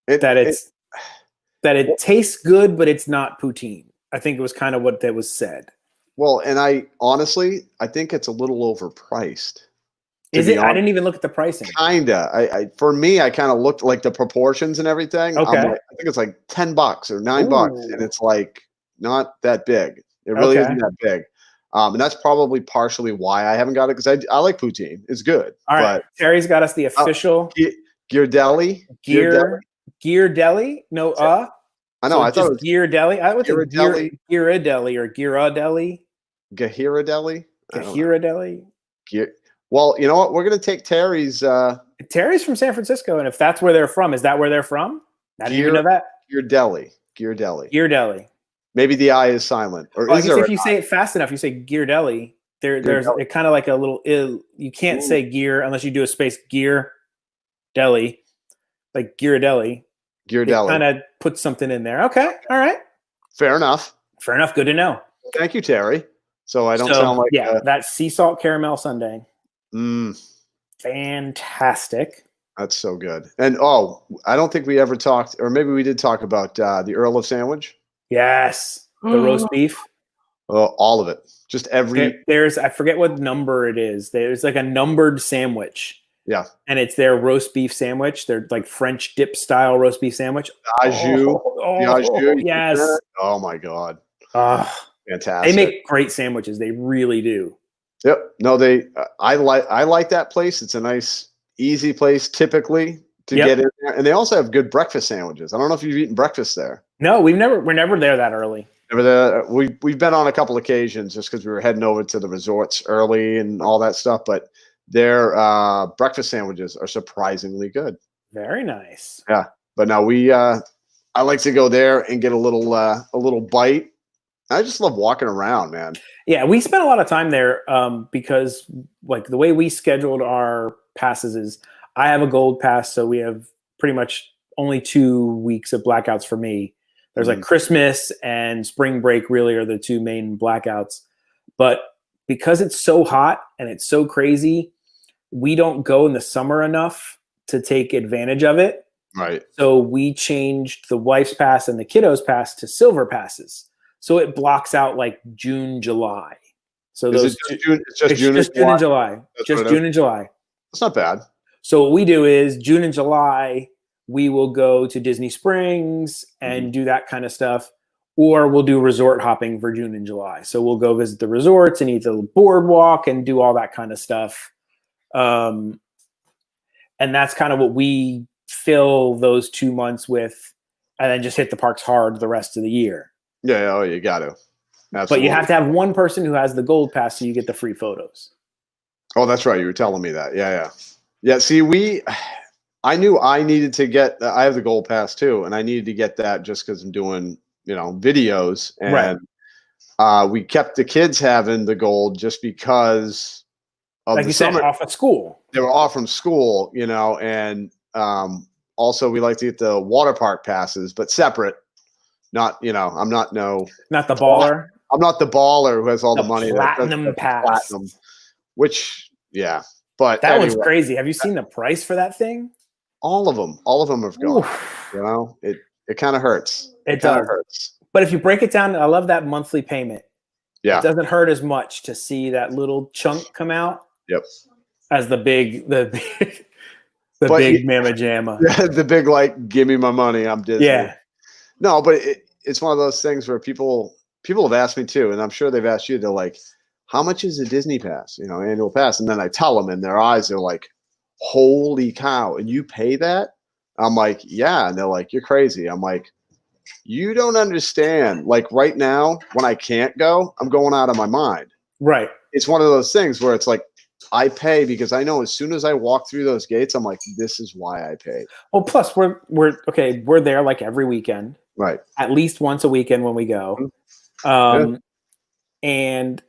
C: That it tastes good, but it's not poutine. I think it was kind of what that was said.
B: Well, and I think it's a little overpriced.
C: Is it? I didn't even look at the pricing.
B: Kinda. For me, I kind of looked like the proportions and everything.
C: Okay.
B: I think it's like $10 or $9, and it's like not that big. It really isn't that big. And that's probably partially why I haven't got it, because I like poutine. It's good.
C: All right. Terry's got us the official
B: Ghirardelli.
C: Ghirardelli. No,
B: I know. I thought it was
C: Ghirardelli. I would think Ghirardelli or Ghirardelli.
B: Ghirardelli.
C: Ghirardelli.
B: Well, you know what? We're gonna take Terry's.
C: Terry's from San Francisco, and if that's where they're from, is that where they're from? I didn't even know that. Ghirardelli. Maybe the I is silent. Or I guess if you say it fast enough, you say Ghirardelli. There's kind of like a little you can't say gear unless you do a space gear deli, like Ghirardelli. Kind of put something in there. Okay, all right.
B: Fair enough.
C: Good to know.
B: Thank you, Terry. So I don't sound like
C: that sea salt caramel sundae. Fantastic.
B: That's so good. And I don't think we ever talked, or maybe we did talk about the Earl of Sandwich.
C: Yes, the roast beef.
B: All of it. Just every.
C: I forget what number it is. There's like a numbered sandwich.
B: Yeah.
C: And it's their roast beef sandwich. They're like French dip style roast beef sandwich.
B: Au jus.
C: Yes.
B: Oh my God. Fantastic.
C: They make great sandwiches. They really do.
B: Yep. No, I like that place. It's a nice, easy place typically to get in there. And they also have good breakfast sandwiches. I don't know if you've eaten breakfast there.
C: No, we're never there that early.
B: We've been on a couple occasions just because we were heading over to the resorts early and all that stuff, but their breakfast sandwiches are surprisingly good.
C: Very nice.
B: Yeah. But now I like to go there and get a little bite. I just love walking around, man.
C: Yeah, we spent a lot of time there because like the way we scheduled our passes is I have a gold pass, so we have pretty much only 2 weeks of blackouts for me. There's like Christmas and spring break really are the two main blackouts. But because it's so hot and it's so crazy, we don't go in the summer enough to take advantage of it.
B: Right.
C: So we changed the wife's pass and the kiddos pass to silver passes. So it blocks out like June, July. So
B: Is
C: those
B: it just June? It's just
C: it's
B: June.
C: just June and July.
B: That's
C: Just
B: what it
C: June and July.
B: It's not bad.
C: So what we do is June and July, we will go to Disney Springs and do that kind of stuff. Or we'll do resort hopping for June and July. So we'll go visit the resorts and eat the boardwalk and do all that kind of stuff. And that's kind of what we fill those 2 months with, and then just hit the parks hard the rest of the year.
B: Yeah. Oh, you got to. Absolutely.
C: But you have to have one person who has the gold pass so you get the free photos.
B: Oh, that's right. You were telling me that. Yeah. See, I knew I needed to get. I have the gold pass too, and I needed to get that just because I'm doing videos, and we kept the kids having the gold just because of
C: like
B: the
C: you
B: summer.
C: said, off at school.
B: They were off from school, and also we like to get the water park passes, but separate. Not, I'm not
C: not the baller.
B: I'm not the baller who has all the money.
C: Platinum pass.
B: Platinum, which, yeah. But
C: that
B: anyway,
C: one's crazy. Have you seen the price for that thing?
B: All of them have gone.
C: Oof.
B: It kind of hurts.
C: It does.
B: Hurts.
C: But if you break it down, I love that monthly payment.
B: Yeah.
C: It doesn't hurt as much to see that little chunk come out.
B: Yep.
C: As the big big mamma jamma.
B: Yeah, the big, give me my money. I'm Disney.
C: Yeah.
B: No, but it's one of those things where people have asked me too, and I'm sure they've asked you. They're like, how much is a Disney pass? Annual pass. And then I tell them, and their eyes are like, holy cow. And you pay that? I'm like, yeah. And they're like, you're crazy. I'm like, you don't understand. Like right now, when I can't go, I'm going out of my mind.
C: Right.
B: It's one of those things where it's like, I pay because I know as soon as I walk through those gates, I'm like, this is why I paid.
C: Well, plus we're there like every weekend.
B: Right.
C: At least once a weekend when we go. And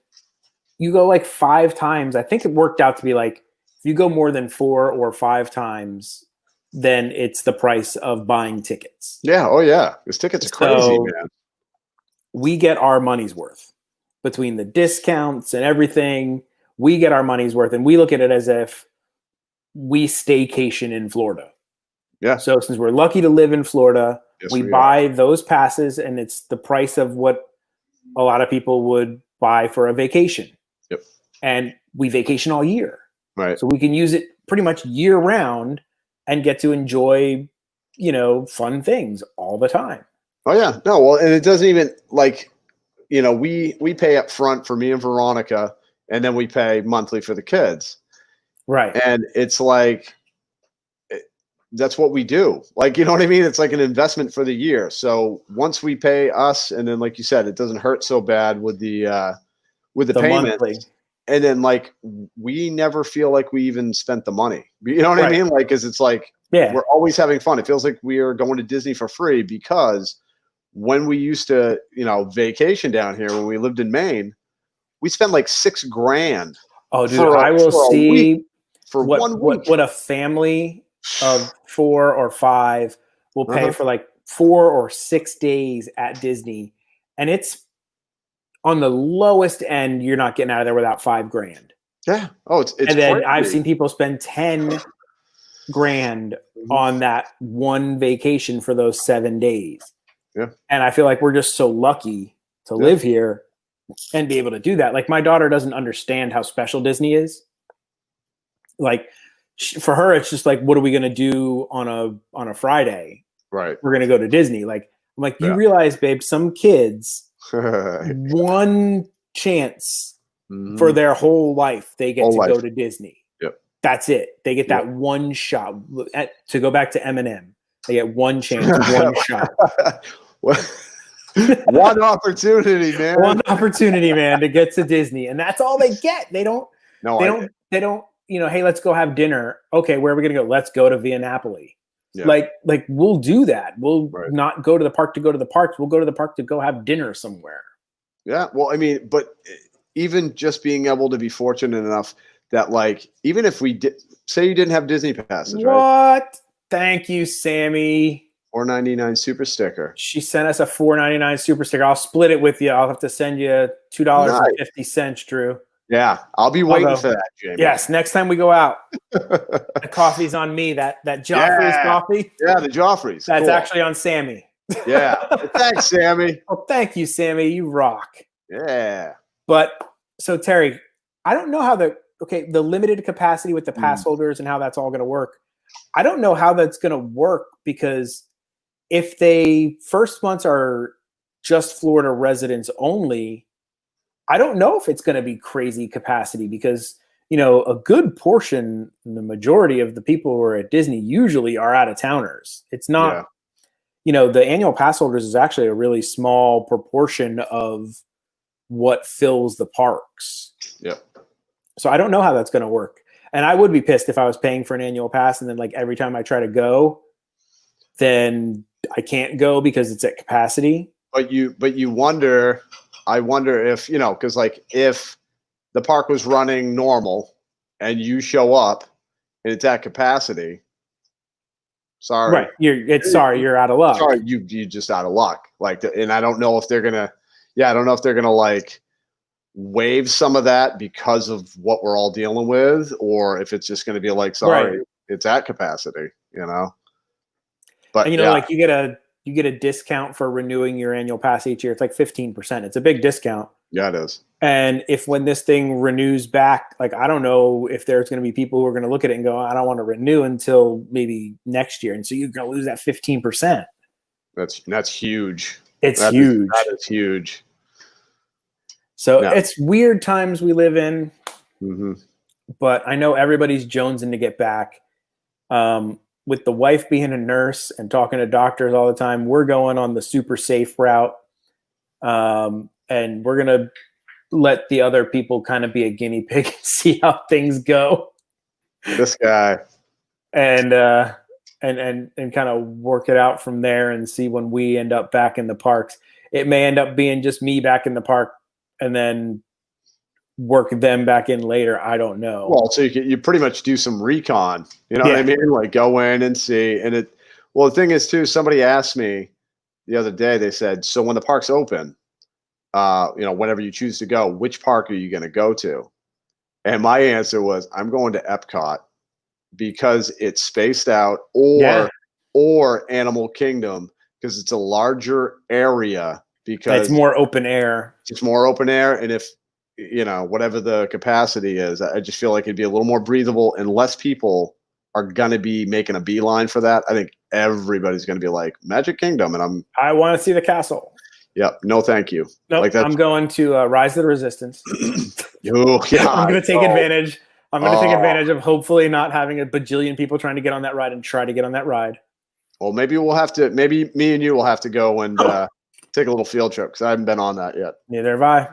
C: you go like 5 times. I think it worked out to be like, if you go more than 4 or 5 times, then it's the price of buying tickets.
B: Yeah. Oh yeah. Those tickets are crazy, man.
C: We get our money's worth between the discounts and everything. We get our money's worth, and we look at it as if we staycation in Florida.
B: Yeah.
C: So since we're lucky to live in Florida,
B: yes,
C: we buy those passes, and it's the price of what a lot of people would buy for a vacation.
B: Yep.
C: And we vacation all year.
B: Right.
C: So we can use it pretty much year round and get to enjoy, fun things all the time.
B: Oh yeah. No, well, and it doesn't even we pay up front for me and Veronica, and then we pay monthly for the kids.
C: Right.
B: And it's like, that's what we do. Like, you know what I mean? It's like an investment for the year. So once we pay us, and then like you said, it doesn't hurt so bad with the payment.
C: Monthly.
B: And then we never feel like we even spent the money. You know what I mean? Like, 'cause it's like, we're always having fun. It feels like we are going to Disney for free, because when we used to, vacation down here, when we lived in Maine, we spent like $6,000.
C: Oh, dude, I will see
B: for 1 week.
C: What a family of 4 or 5 will pay for like 4 or 6 days at Disney. And it's on the lowest end, you're not getting out of there without $5,000.
B: Yeah. Oh, it's
C: and then
B: crazy.
C: I've seen people spend $10,000 on that one vacation for those 7 days.
B: Yeah.
C: And I feel like we're just so lucky to live here and be able to do that. Like, my daughter doesn't understand how special Disney is. Like, for her, it's just like, what are we going to do on a Friday?
B: Right.
C: We're going to go to Disney. Like, I'm like, you realize, babe, some kids, one chance for their whole life, they get to go to Disney.
B: Yep.
C: That's it. They get that one shot. To go back to Eminem, they get one chance, one shot.
B: One opportunity, man.
C: One opportunity, man, to get to Disney, and that's all they get. They don't. They don't. Hey, let's go have dinner. Okay, where are we gonna go? Let's go to Via Napoli. Yeah. Like we'll do that. We'll not go to the park to go to the parks. We'll go to the park to go have dinner somewhere. Yeah.
B: Well, I mean, but even just being able to be fortunate enough that, like, even if we did, say you didn't have Disney passes,
C: what?
B: Right?
C: Thank you, Sammy.
B: $4.99 super sticker.
C: She sent us a $4.99 super sticker. I'll split it with you. I'll have to send you $2.50, Drew.
B: Yeah, I'll be waiting for that, Jamie.
C: Yes, next time we go out, the coffee's on me. That Joffrey's coffee.
B: Yeah, the Joffrey's.
C: That's actually on Sammy.
B: Yeah. Thanks, Sammy.
C: Well, thank you, Sammy. You rock.
B: Yeah.
C: But So Terry, I don't know how the limited capacity with the pass holders and how that's all going to work. I don't know how that's going to work because if they first months are just Florida residents only, I don't know if it's going to be crazy capacity because, a good portion, the majority of the people who are at Disney usually are out of towners. It's not, the annual pass holders is actually a really small proportion of what fills the parks.
B: Yep.
C: So I don't know how that's going to work. And I would be pissed if I was paying for an annual pass and then like every time I try to go, then I can't go because it's at capacity.
B: But you wonder, I wonder if, because like if the park was running normal and you show up and it's at capacity, sorry.
C: Right. You're out of luck.
B: Sorry, you just out of luck. And I don't know if they're gonna, I don't know if they're gonna like waive some of that because of what we're all dealing with, or if it's just gonna be like, sorry, it's at capacity, But
C: and, like you get a discount for renewing your annual pass each year. It's like 15%. It's a big discount.
B: Yeah, it is.
C: And when this thing renews back, like I don't know if there's going to be people who are going to look at it and go, I don't want to renew until maybe next year, and so you're going to lose that 15%.
B: That's huge.
C: It's huge.
B: That is huge.
C: So it's weird times we live in, but I know everybody's jonesing to get back. With the wife being a nurse and talking to doctors all the time, we're going on the super safe route. And we're going to let the other people kind of be a guinea pig and see how things go.
B: This guy.
C: And kind of work it out from there and see when we end up back in the parks. It may end up being just me back in the park and then work them back in later. I don't know.
B: Well, so you pretty much do some recon, what I mean? Like go in and see. And the thing is too, somebody asked me the other day, they said, so when the park's open, whenever you choose to go, which park are you going to go to? And my answer was, I'm going to Epcot because it's spaced out, or Animal Kingdom because it's a larger area, because
C: it's more open air.
B: It's more open air. And if, whatever the capacity is, I just feel like it'd be a little more breathable and less people are going to be making a beeline for that. I think everybody's going to be like Magic Kingdom. And
C: I want to see the castle.
B: Yep. No, thank you.
C: Nope, I'm going to Rise of the Resistance.
B: I'm
C: going to take advantage. I'm going to take advantage of hopefully not having a bajillion people trying to get on that ride and try to get on that ride.
B: Well, maybe me and you will have to go and take a little field trip because I haven't been on that yet.
C: Neither have I.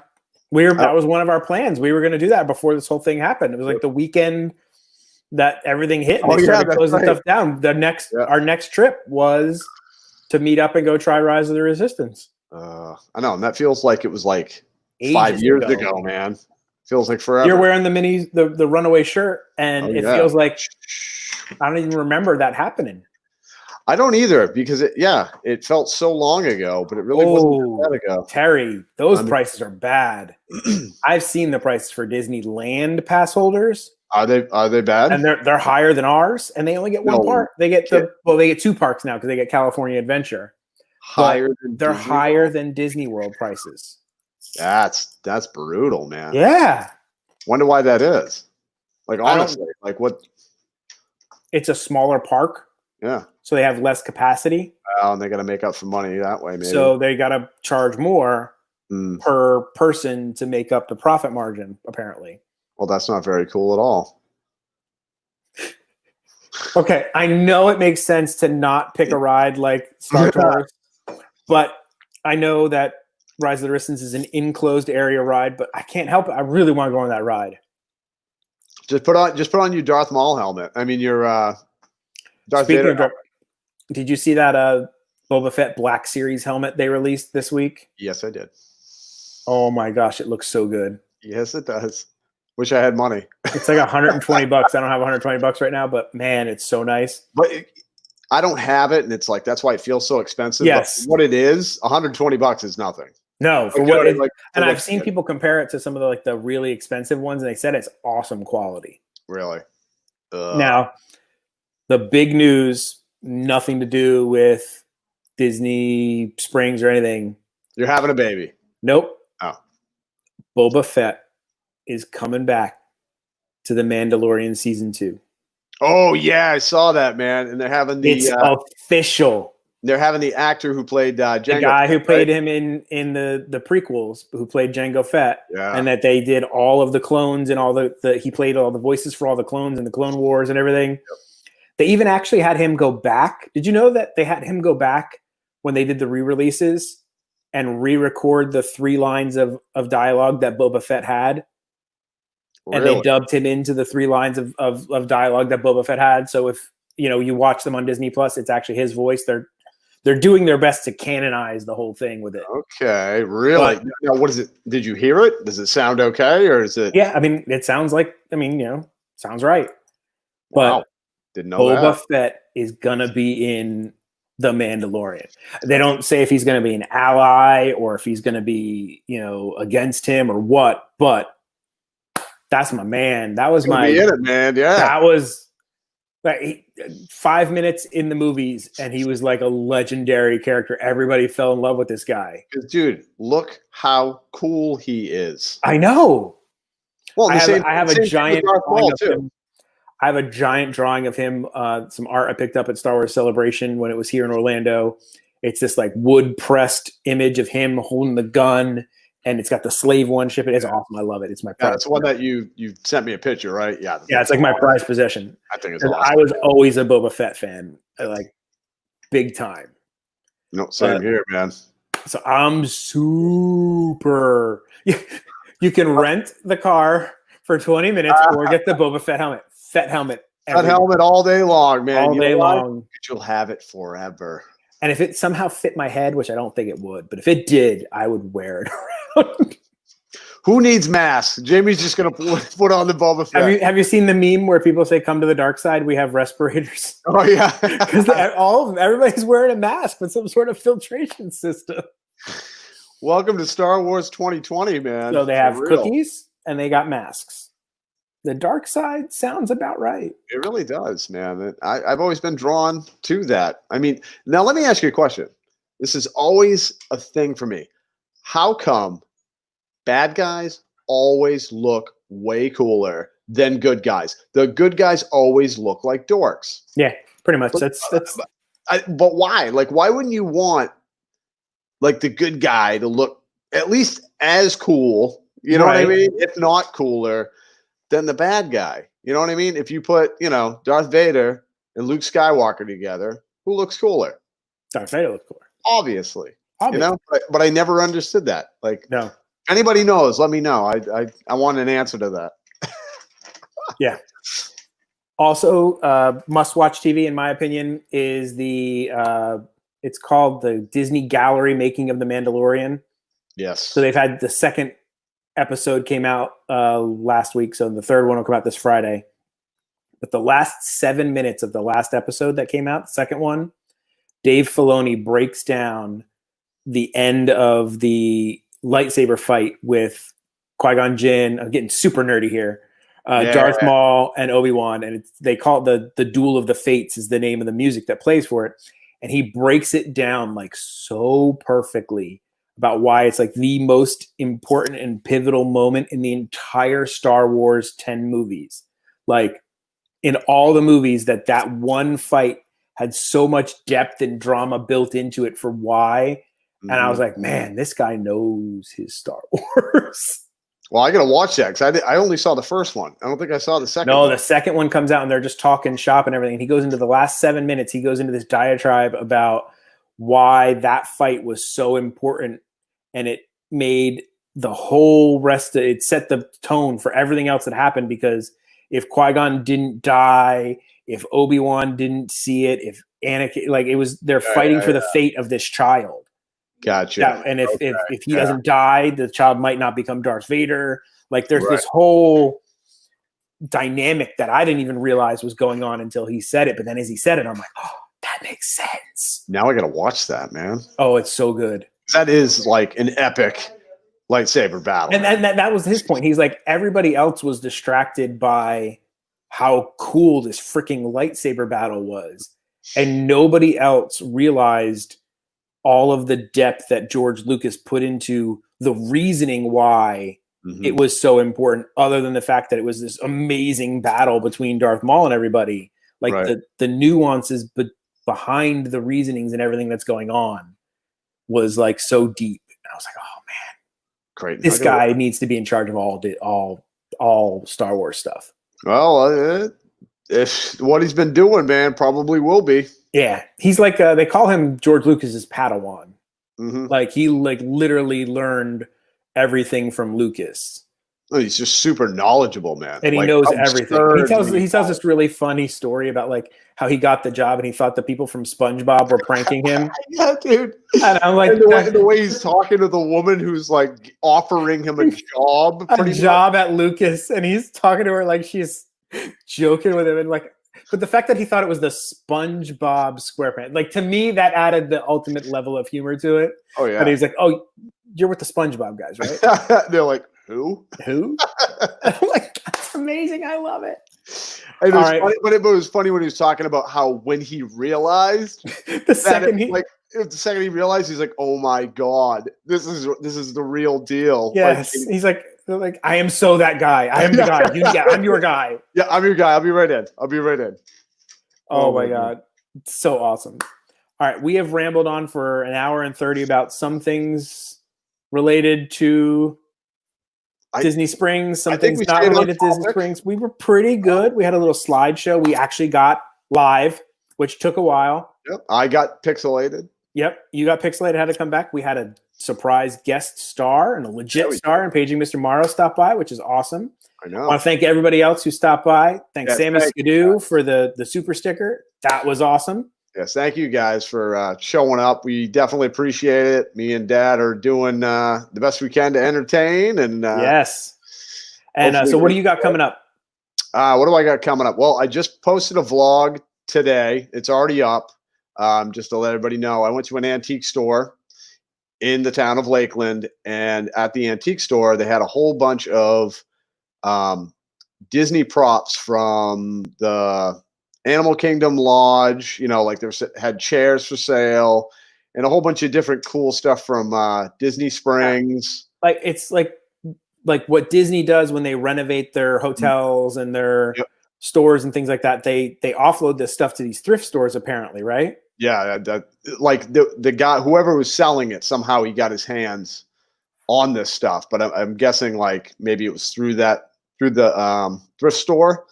C: That was one of our plans. We were going to do that before this whole thing happened. It was like the weekend that everything hit and they started closing stuff down. Our next trip was to meet up and go try Rise of the Resistance.
B: I know, and that feels like it was like 5 years ago, man. Feels like forever.
C: You're wearing the runaway shirt, and it feels like I don't even remember that happening.
B: I don't either because it felt so long ago, but it really wasn't that ago.
C: Terry, those prices are bad. I've seen the prices for Disneyland pass holders.
B: Are they bad?
C: And they're higher than ours, and they only get one park. They get they get two parks now because they get California Adventure. They're higher than Disney World prices.
B: That's brutal, man.
C: Yeah.
B: Wonder why that is. Like honestly, like what?
C: It's a smaller park.
B: Yeah.
C: So they have less capacity.
B: And they got to make up some money that way, maybe.
C: So they got to charge more per person to make up the profit margin, apparently.
B: Well, that's not very cool at all.
C: Okay, I know it makes sense to not pick a ride like Star Tours, but I know that Rise of the Resistance is an enclosed area ride, but I can't help it. I really want to go on that ride.
B: Just put on your Darth Maul helmet. I mean, your Darth Vader.
C: Did you see that Boba Fett Black Series helmet they released this week?
B: Yes, I did.
C: Oh my gosh, it looks so good.
B: Yes, it does. Wish I had money.
C: It's like $120. I don't have $120 right now, but man, it's so nice.
B: But I don't have it, and it's like that's why it feels so expensive.
C: Yes,
B: but what it is, $120 is nothing.
C: No, for what it, and I've seen people compare it to some of the really expensive ones, and they said it's awesome quality.
B: Really?
C: Now, the big news, nothing to do with Disney Springs or anything.
B: You're having a baby.
C: Nope.
B: Oh.
C: Boba Fett is coming back to The Mandalorian season 2.
B: Oh yeah, I saw that, man. And they're having
C: It's official.
B: They're having the actor who played Jango
C: The guy
B: Fett,
C: who played
B: right?
C: him in the prequels, who played Jango Fett,
B: Yeah.
C: and that they did all of the clones and all he played all the voices for all the clones in the Clone Wars and everything. Yep. They even actually had him go back. Did you know that they had him go back when they did the re-releases and re-record the 3 lines of dialogue that Boba Fett had?
B: Really?
C: And they dubbed him into the 3 lines of dialogue that Boba Fett had. So if you watch them on Disney Plus, it's actually his voice. They're doing their best to canonize the whole thing with it.
B: Okay, really? But, now, what is it? Did you hear it? Does it sound okay, or is it?
C: Yeah, I mean, it sounds like. I mean, sounds right. But
B: wow. Didn't know
C: Boba
B: that.
C: Fett is gonna be in The Mandalorian. They don't say if he's gonna be an ally or if he's gonna be, against him or what. But that's my man. That was my.
B: Be in it, man. Yeah.
C: That was. Like 5 minutes in the movies, and he was like a legendary character. Everybody fell in love with this guy.
B: Dude, look how cool he is.
C: I know.
B: Well,
C: I have a giant drawing of him. I have a giant drawing of him. Some art I picked up at Star Wars Celebration when it was here in Orlando. It's this like wood pressed image of him holding the gun, and it's got the slave one shipping. It's awesome. I love it. It's my
B: prize. It's one that you sent me a picture, right? Yeah.
C: Yeah, it's like my prized possession.
B: I think it's awesome.
C: I was always a Boba Fett fan, like big time.
B: No, same here, man.
C: So I'm super. You can rent the car for 20 minutes or get the Boba Fett helmet. Fett helmet
B: all day long, man.
C: All day long.
B: You'll have it forever.
C: And if it somehow fit my head, which I don't think it would, but if it did, I would wear it around.
B: Who needs masks? Jamie's just going to put on the Boba Fett.
C: Have you seen the meme where people say, "Come to the dark side"? We have respirators.
B: Oh yeah,
C: because everybody's wearing a mask with some sort of filtration system.
B: Welcome to Star Wars 2020, man.
C: So they have cookies and they got masks. The dark side sounds about right.
B: It really does, man. I've always been drawn to that. I mean, now let me ask you a question. This is always a thing for me. How come bad guys always look way cooler than good guys? The good guys always look like dorks.
C: Yeah, pretty much. That's.
B: But why? Like, why wouldn't you want like the good guy to look at least as cool? You know what I mean? If not cooler than the bad guy. You know what I mean? If you put, Darth Vader and Luke Skywalker together, who looks cooler?
C: Darth Vader looks cooler.
B: Obviously. But I never understood that. Like,
C: no.
B: If anybody knows, let me know. I want an answer to that.
C: Yeah. Also, must-watch TV, in my opinion, is it's called the Disney Gallery Making of The Mandalorian.
B: Yes.
C: So they've had the second episode came out last week, so the third one will come out this Friday. But the last 7 minutes of the last episode that came out, the second one, Dave Filoni breaks down the end of the lightsaber fight with Qui-Gon Jinn. I'm getting super nerdy here. Darth Maul and Obi-Wan, and they call it the Duel of the Fates is the name of the music that plays for it. And he breaks it down like so perfectly about why it's like the most important and pivotal moment in the entire Star Wars 10 movies. Like in all the movies that one fight had so much depth and drama built into it for why. And I was like, man, this guy knows his Star Wars.
B: Well, I got to watch that because I only saw the first one. I don't think I saw the second
C: one.
B: No,
C: the second one comes out and they're just talking shop and everything. He goes into the last 7 minutes. He goes into this diatribe about why that fight was so important. And it made the whole rest of it set the tone for everything else that happened. Because if Qui-Gon didn't die, if Obi-Wan didn't see it, if Anakin, like it was, they're fighting for the fate of this child.
B: Gotcha.
C: And if he doesn't die, the child might not become Darth Vader. Like there's this whole dynamic that I didn't even realize was going on until he said it. But then as he said it, I'm like, oh, that makes sense.
B: Now I got to watch that, man.
C: Oh, it's so good.
B: That is like an epic lightsaber battle.
C: And that was his point. He's like, everybody else was distracted by how cool this freaking lightsaber battle was. And nobody else realized all of the depth that George Lucas put into the reasoning why it was so important, other than the fact that it was this amazing battle between Darth Maul and everybody. Like the nuances behind the reasonings and everything that's going on was like so deep. And I was like, oh man,
B: great.
C: This guy needs to be in charge of all Star Wars stuff.
B: Well, if what he's been doing, man, probably will be.
C: Yeah, he's like they call him George Lucas's Padawan. Like he literally learned everything from Lucas.
B: Oh, he's just super knowledgeable, man,
C: and he knows everything. He tells this really funny story about like how he got the job and he thought the people from SpongeBob were pranking him.
B: Yeah, dude.
C: And I'm like,
B: and the way he's talking to the woman who's like offering him a job,
C: at Lucas, and he's talking to her like she's joking with him, and like, but the fact that he thought it was the SpongeBob SquarePants, like to me, that added the ultimate level of humor to it.
B: Oh yeah.
C: But he's like, oh, you're with the SpongeBob guys, right?
B: They're like, who?
C: I'm like, that's amazing. I love it.
B: And it was funny, but it was funny when he was talking about how when he realized
C: the second
B: he realized, he's like, oh my god, this is the real deal.
C: Yes, like, he's like I am so that guy. I am the guy. I'm your guy.
B: Yeah, I'm your guy. I'll be right in.
C: Oh my god, it's so awesome. All right, we have rambled on for an hour and 30 about some things related to Disney Springs, some things not related to Disney Springs. We were pretty good. We had a little slideshow. We actually got live, which took a while.
B: Yep, I got pixelated.
C: Yep, you got pixelated. Had to come back. We had a surprise guest star and a legit star, and Paging Mr. Morrow stopped by, which is awesome.
B: I know.
C: I want to thank everybody else who stopped by. Thanks Samus Skidoo for the super sticker. That was awesome.
B: Yes, thank you guys for showing up. We definitely appreciate it. Me and Dad are doing the best we can to entertain. And
C: yes. And so what do you got coming up?
B: What do I got coming up? Well, I just posted a vlog today. It's already up. Just to let everybody know, I went to an antique store in the town of Lakeland, and at the antique store, they had a whole bunch of Disney props from the Animal Kingdom Lodge. You know, like had chairs for sale and a whole bunch of different cool stuff from Disney Springs.
C: Like it's like what Disney does when they renovate their hotels and their stores and things like that. They offload this stuff to these thrift stores, apparently, right?
B: Yeah, like the guy, whoever was selling it, somehow he got his hands on this stuff. But I'm guessing like maybe it was through the thrift store.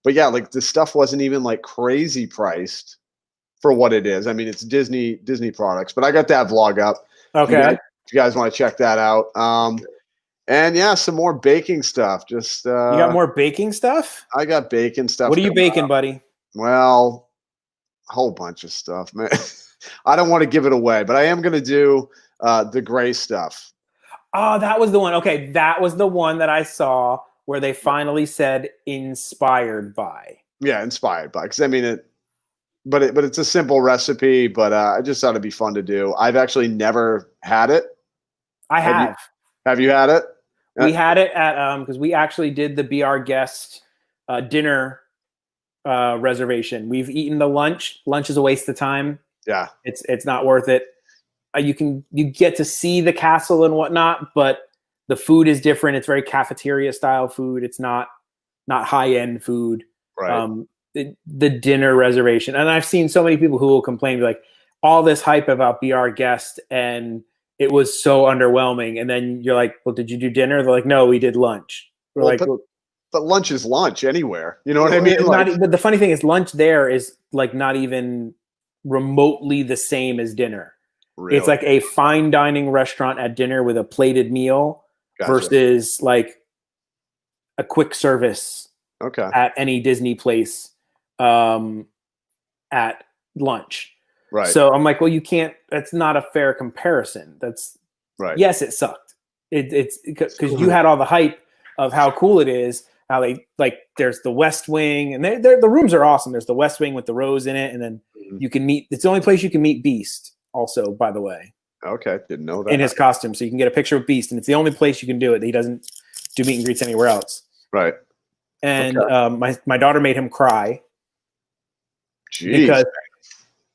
B: But yeah, like the stuff wasn't even like crazy priced for what it is. I mean, it's Disney products. But I got that vlog up.
C: Okay,
B: if you guys want to check that out. And yeah, some more baking stuff. Just you
C: got more baking stuff?
B: I got baking stuff.
C: What are you baking, buddy?
B: Well, a whole bunch of stuff, man. I don't want to give it away, but I am going to do the gray stuff.
C: Oh, that was the one. Okay, that was the one that I saw where they finally said inspired by.
B: Yeah, inspired by. Because I mean but it's a simple recipe, but I just thought it'd be fun to do. I've actually never had it.
C: I have.
B: Have you had it?
C: We had it at because we actually did the Be Our Guest dinner reservation. We've eaten the lunch. Lunch is a waste of time.
B: Yeah,
C: it's not worth it. You get to see the castle and whatnot, but the food is different. It's very cafeteria style food. It's not high end food.
B: Right.
C: The dinner reservation, and I've seen so many people who will complain like all this hype about Be Our Guest and it was so underwhelming. And then you're like, well, did you do dinner? They're like, no, we did lunch. We're like,
B: but lunch is lunch anywhere. You know what I mean?
C: But the funny thing is lunch there is like not even remotely the same as dinner. Really? It's like a fine dining restaurant at dinner with a plated meal versus like a quick service at any Disney place at lunch.
B: Right.
C: So I'm like, well, you can't. That's not a fair comparison. That's
B: right.
C: Yes, it sucked. It's because you had all the hype of how cool it is. How they like. There's the West Wing, and the rooms are awesome. There's the West Wing with the rose in it, and then you can meet. It's the only place you can meet Beast. Also, by the way.
B: Okay, didn't know that.
C: In his costume, so you can get a picture of Beast, and it's the only place you can do it. He doesn't do meet and greets anywhere else.
B: Right.
C: And my daughter made him cry.
B: Jeez.
C: Because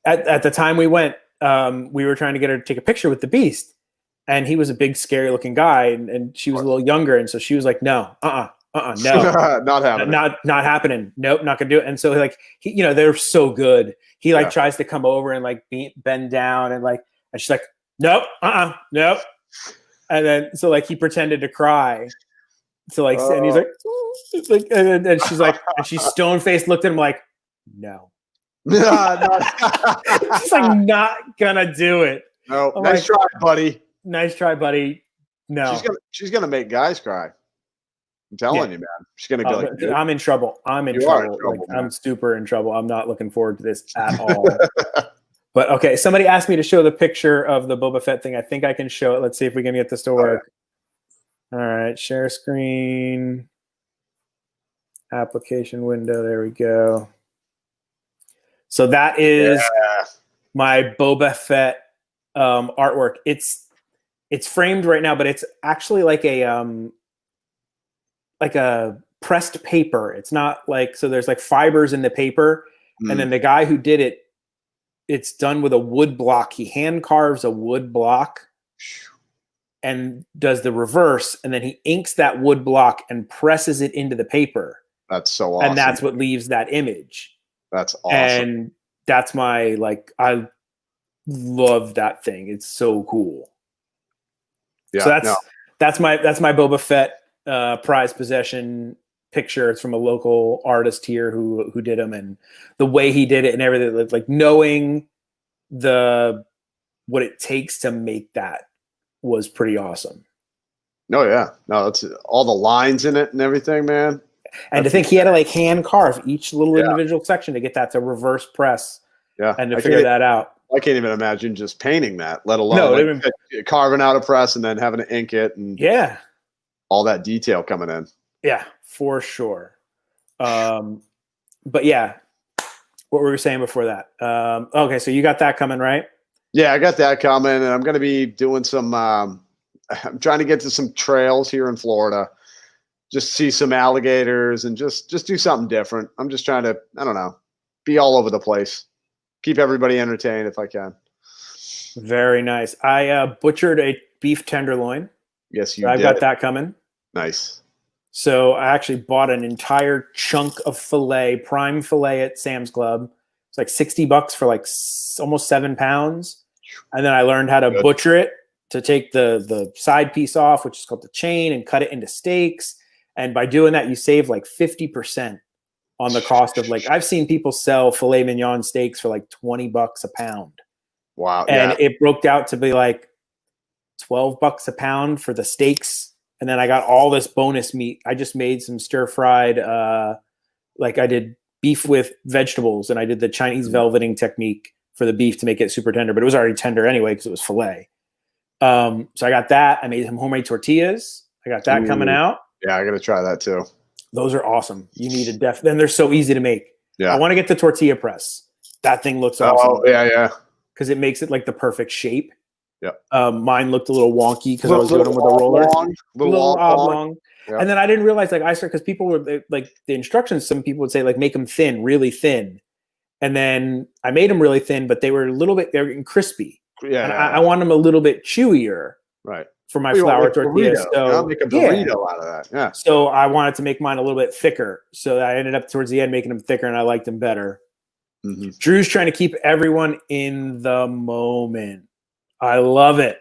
C: at the time we went, we were trying to get her to take a picture with the Beast. and he was a big, scary looking guy, and she was a little younger, and so she was like, no, no,
B: not happening,
C: not happening. Nope, not gonna do it. And so like they're so good. He like tries to come over and like bend down and like, and she's like, nope, nope. And then so like he pretended to cry. So like, and he's like, and she's like, and she stone faced looked at him like, no. She's like, not gonna do it.
B: No, nice try, buddy.
C: Nice try, buddy. No,
B: she's gonna make guys cry. I'm telling you, man. She's gonna be like,
C: I'm in trouble. I'm in trouble. Like, I'm super in trouble. I'm not looking forward to this at all. But okay, somebody asked me to show the picture of the Boba Fett thing. I think I can show it. Let's see if we can get this to work. All right, share screen. Application window. There we go. So that is my Boba Fett artwork. It's framed right now, but it's actually like a pressed paper. It's not like, so there's like fibers in the paper, and then the guy who did it, it's done with a wood block. He hand carves a wood block and does the reverse, and then he inks that wood block and presses it into the paper.
B: That's so awesome.
C: And that's what leaves that image.
B: That's awesome.
C: And that's my, like, I love that thing. It's so cool. Yeah. So that's my Boba Fett prize possession picture. It's from a local artist here who did them, and the way he did it and everything, like knowing what it takes to make that was pretty awesome.
B: No, yeah. No, it's all the lines in it and everything, man.
C: And to think he had to like hand carve each little individual section to get that to reverse press.
B: Yeah.
C: And to figure that out.
B: I can't even imagine just painting that, let alone carving out a press and then having to ink it and all that detail coming in.
C: Yeah, for sure. But yeah, what were we saying before that? Okay, so you got that coming, right?
B: Yeah, I got that coming, and I'm going to be doing some. I'm trying to get to some trails here in Florida, just see some alligators and just do something different. I'm just trying to, I don't know, be all over the place, keep everybody entertained if I can.
C: Very nice. I butchered a beef tenderloin.
B: Yes, you
C: did. I've got that coming.
B: Nice.
C: So I actually bought an entire chunk of filet, prime filet at Sam's Club. It's like $60 for like almost 7 pounds. And then I learned how to butcher it, to take the side piece off, which is called the chain, and cut it into steaks. And by doing that, you save like 50% on the cost of, like, I've seen people sell filet mignon steaks for like $20 a pound.
B: Wow.
C: And it broke out to be like $12 a pound for the steaks. And then I got all this bonus meat. I just made some stir-fried, like I did beef with vegetables, and I did the Chinese velveting technique for the beef to make it super tender, but it was already tender anyway because it was filet. So I got that. I made some homemade tortillas. I got that coming out.
B: Yeah, I got to try that too.
C: Those are awesome. You need to then they're so easy to make.
B: Yeah.
C: I want to get the tortilla press. That thing looks awesome.
B: Oh, yeah.
C: Because it makes it like the perfect shape.
B: Yeah.
C: Mine looked a little wonky because I was doing them with a roller.
B: Little
C: oblong. Yeah. And then I didn't realize, like, because people were like, the instructions, some people would say, like, make them thin, really thin. And then I made them really thin, but they were they're getting crispy.
B: Yeah.
C: And I want them a little bit chewier.
B: Right.
C: For my flour tortillas. So
B: I'll make a burrito out of that. Yeah.
C: So I wanted to make mine a little bit thicker. So I ended up towards the end making them thicker, and I liked them better. Mm-hmm. Drew's trying to keep everyone in the moment. I love it.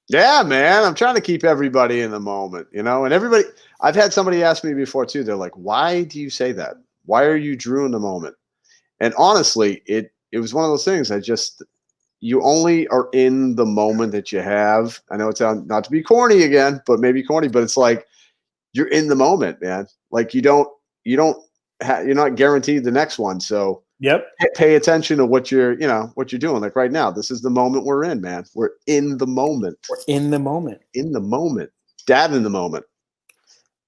B: Yeah, man. I'm trying to keep everybody in the moment, and everybody, I've had somebody ask me before too. They're like, why do you say that? Why are you Drew in the moment? And honestly, it was one of those things. You only are in the moment that you have. I know it's not to be corny again, but maybe corny, but it's like, you're in the moment, man. Like you're not guaranteed the next one. So pay attention to what you're doing. Like right now, this is the moment we're in, man. We're in the moment.
C: We're in the moment.
B: In the moment. Dad in the moment.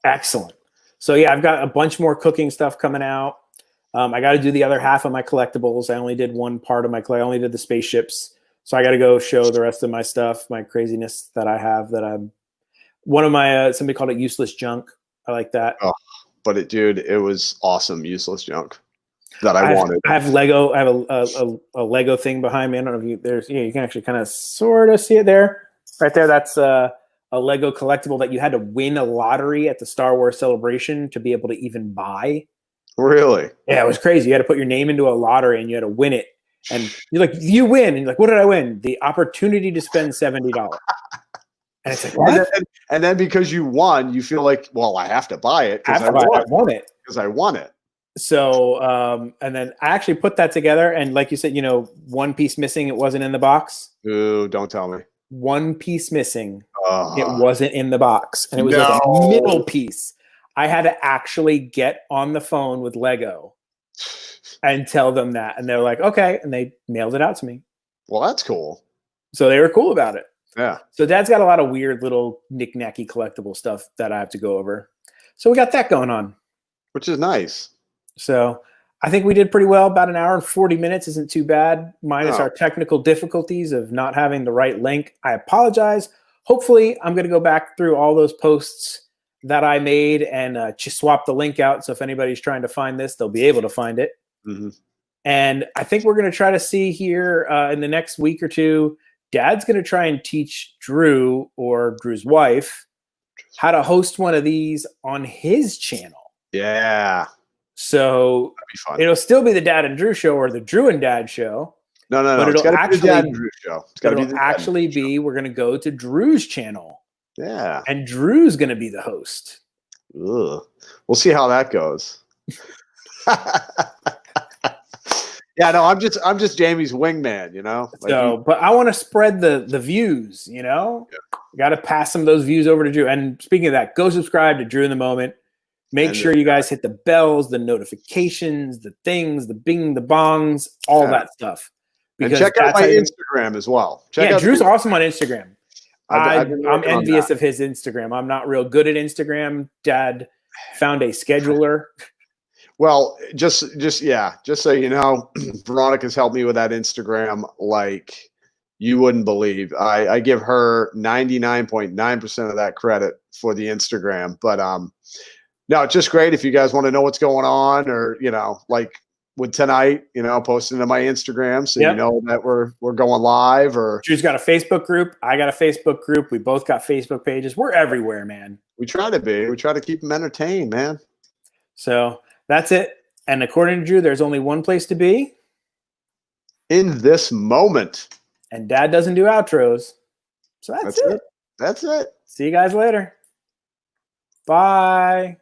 C: Excellent. So yeah, I've got a bunch more cooking stuff coming out. I got to do the other half of my collectibles. I only did one part of I only did the spaceships. So I got to go show the rest of my stuff, my craziness that I have. One of my somebody called it useless junk. I like that.
B: Oh, but it was awesome. Useless junk that I wanted.
C: I have Lego. I have a Lego thing behind me. I don't know if you can actually kind of sort of see it there. Right there, that's a Lego collectible that you had to win a lottery at the Star Wars Celebration to be able to even buy.
B: Really?
C: Yeah, it was crazy. You had to put your name into a lottery and you had to win it. And you're like, you win. And you're like, what did I win? The opportunity to spend $70. And it's like, what?
B: And then because you won, you feel like, well, I have to buy it because I
C: won it.
B: Because I won it.
C: So, and then I actually put that together. And like you said, one piece missing. It wasn't in the box.
B: Ooh, don't tell me.
C: One piece missing. It wasn't in the box. And it was
B: No.
C: like a middle piece. I had to actually get on the phone with Lego and tell them that. And they're like, okay. And they mailed it out to me.
B: Well, that's cool.
C: So they were cool about it.
B: Yeah.
C: So Dad's got a lot of weird little knick-knacky collectible stuff that I have to go over. So we got that going on.
B: Which is nice.
C: So I think we did pretty well. About an hour and 40 minutes isn't too bad, minus our technical difficulties of not having the right link. I apologize. Hopefully, I'm going to go back through all those posts that I made and just swap the link out. So if anybody's trying to find this, they'll be able to find it.
B: Mm-hmm.
C: And I think we're going to try to see here in the next week or two, Dad's going to try and teach Drew or Drew's wife how to host one of these on his channel.
B: Yeah.
C: So it'll still be the Dad and Drew show or the Drew and Dad show.
B: No.
C: But it'll actually
B: be the Dad and Drew show. It's got to be the
C: actually be. We're going to go to Drew's channel.
B: Yeah.
C: And Drew's going to be the host.
B: Ugh. We'll see how that goes. Yeah, no, I'm just Jamie's wingman, Like
C: but I want to spread the views,
B: Yeah.
C: Got to pass some of those views over to Drew. And speaking of that, go subscribe to Drew in the Moment. Make sure you guys hit the bells, the notifications, the things, the bing, the bongs, all that stuff.
B: And check out my Instagram as well.
C: Drew's awesome on Instagram. I'm envious
B: of
C: of his Instagram. I'm not real good at Instagram. Dad found a scheduler.
B: Well, just so you know, Veronica's helped me with that Instagram like you wouldn't believe. I give her 99.9% of that credit for the Instagram. But no, it's just great if you guys want to know what's going on, or like with tonight, posting to my Instagram so you know that we're going live. Or
C: Drew's got a Facebook group. I got a Facebook group. We both got Facebook pages. We're everywhere, man.
B: We try to be. We try to keep them entertained, man.
C: So that's it. And according to Drew, there's only one place to be.
B: In this moment.
C: And Dad doesn't do outros. So that's it.
B: That's it.
C: See you guys later. Bye.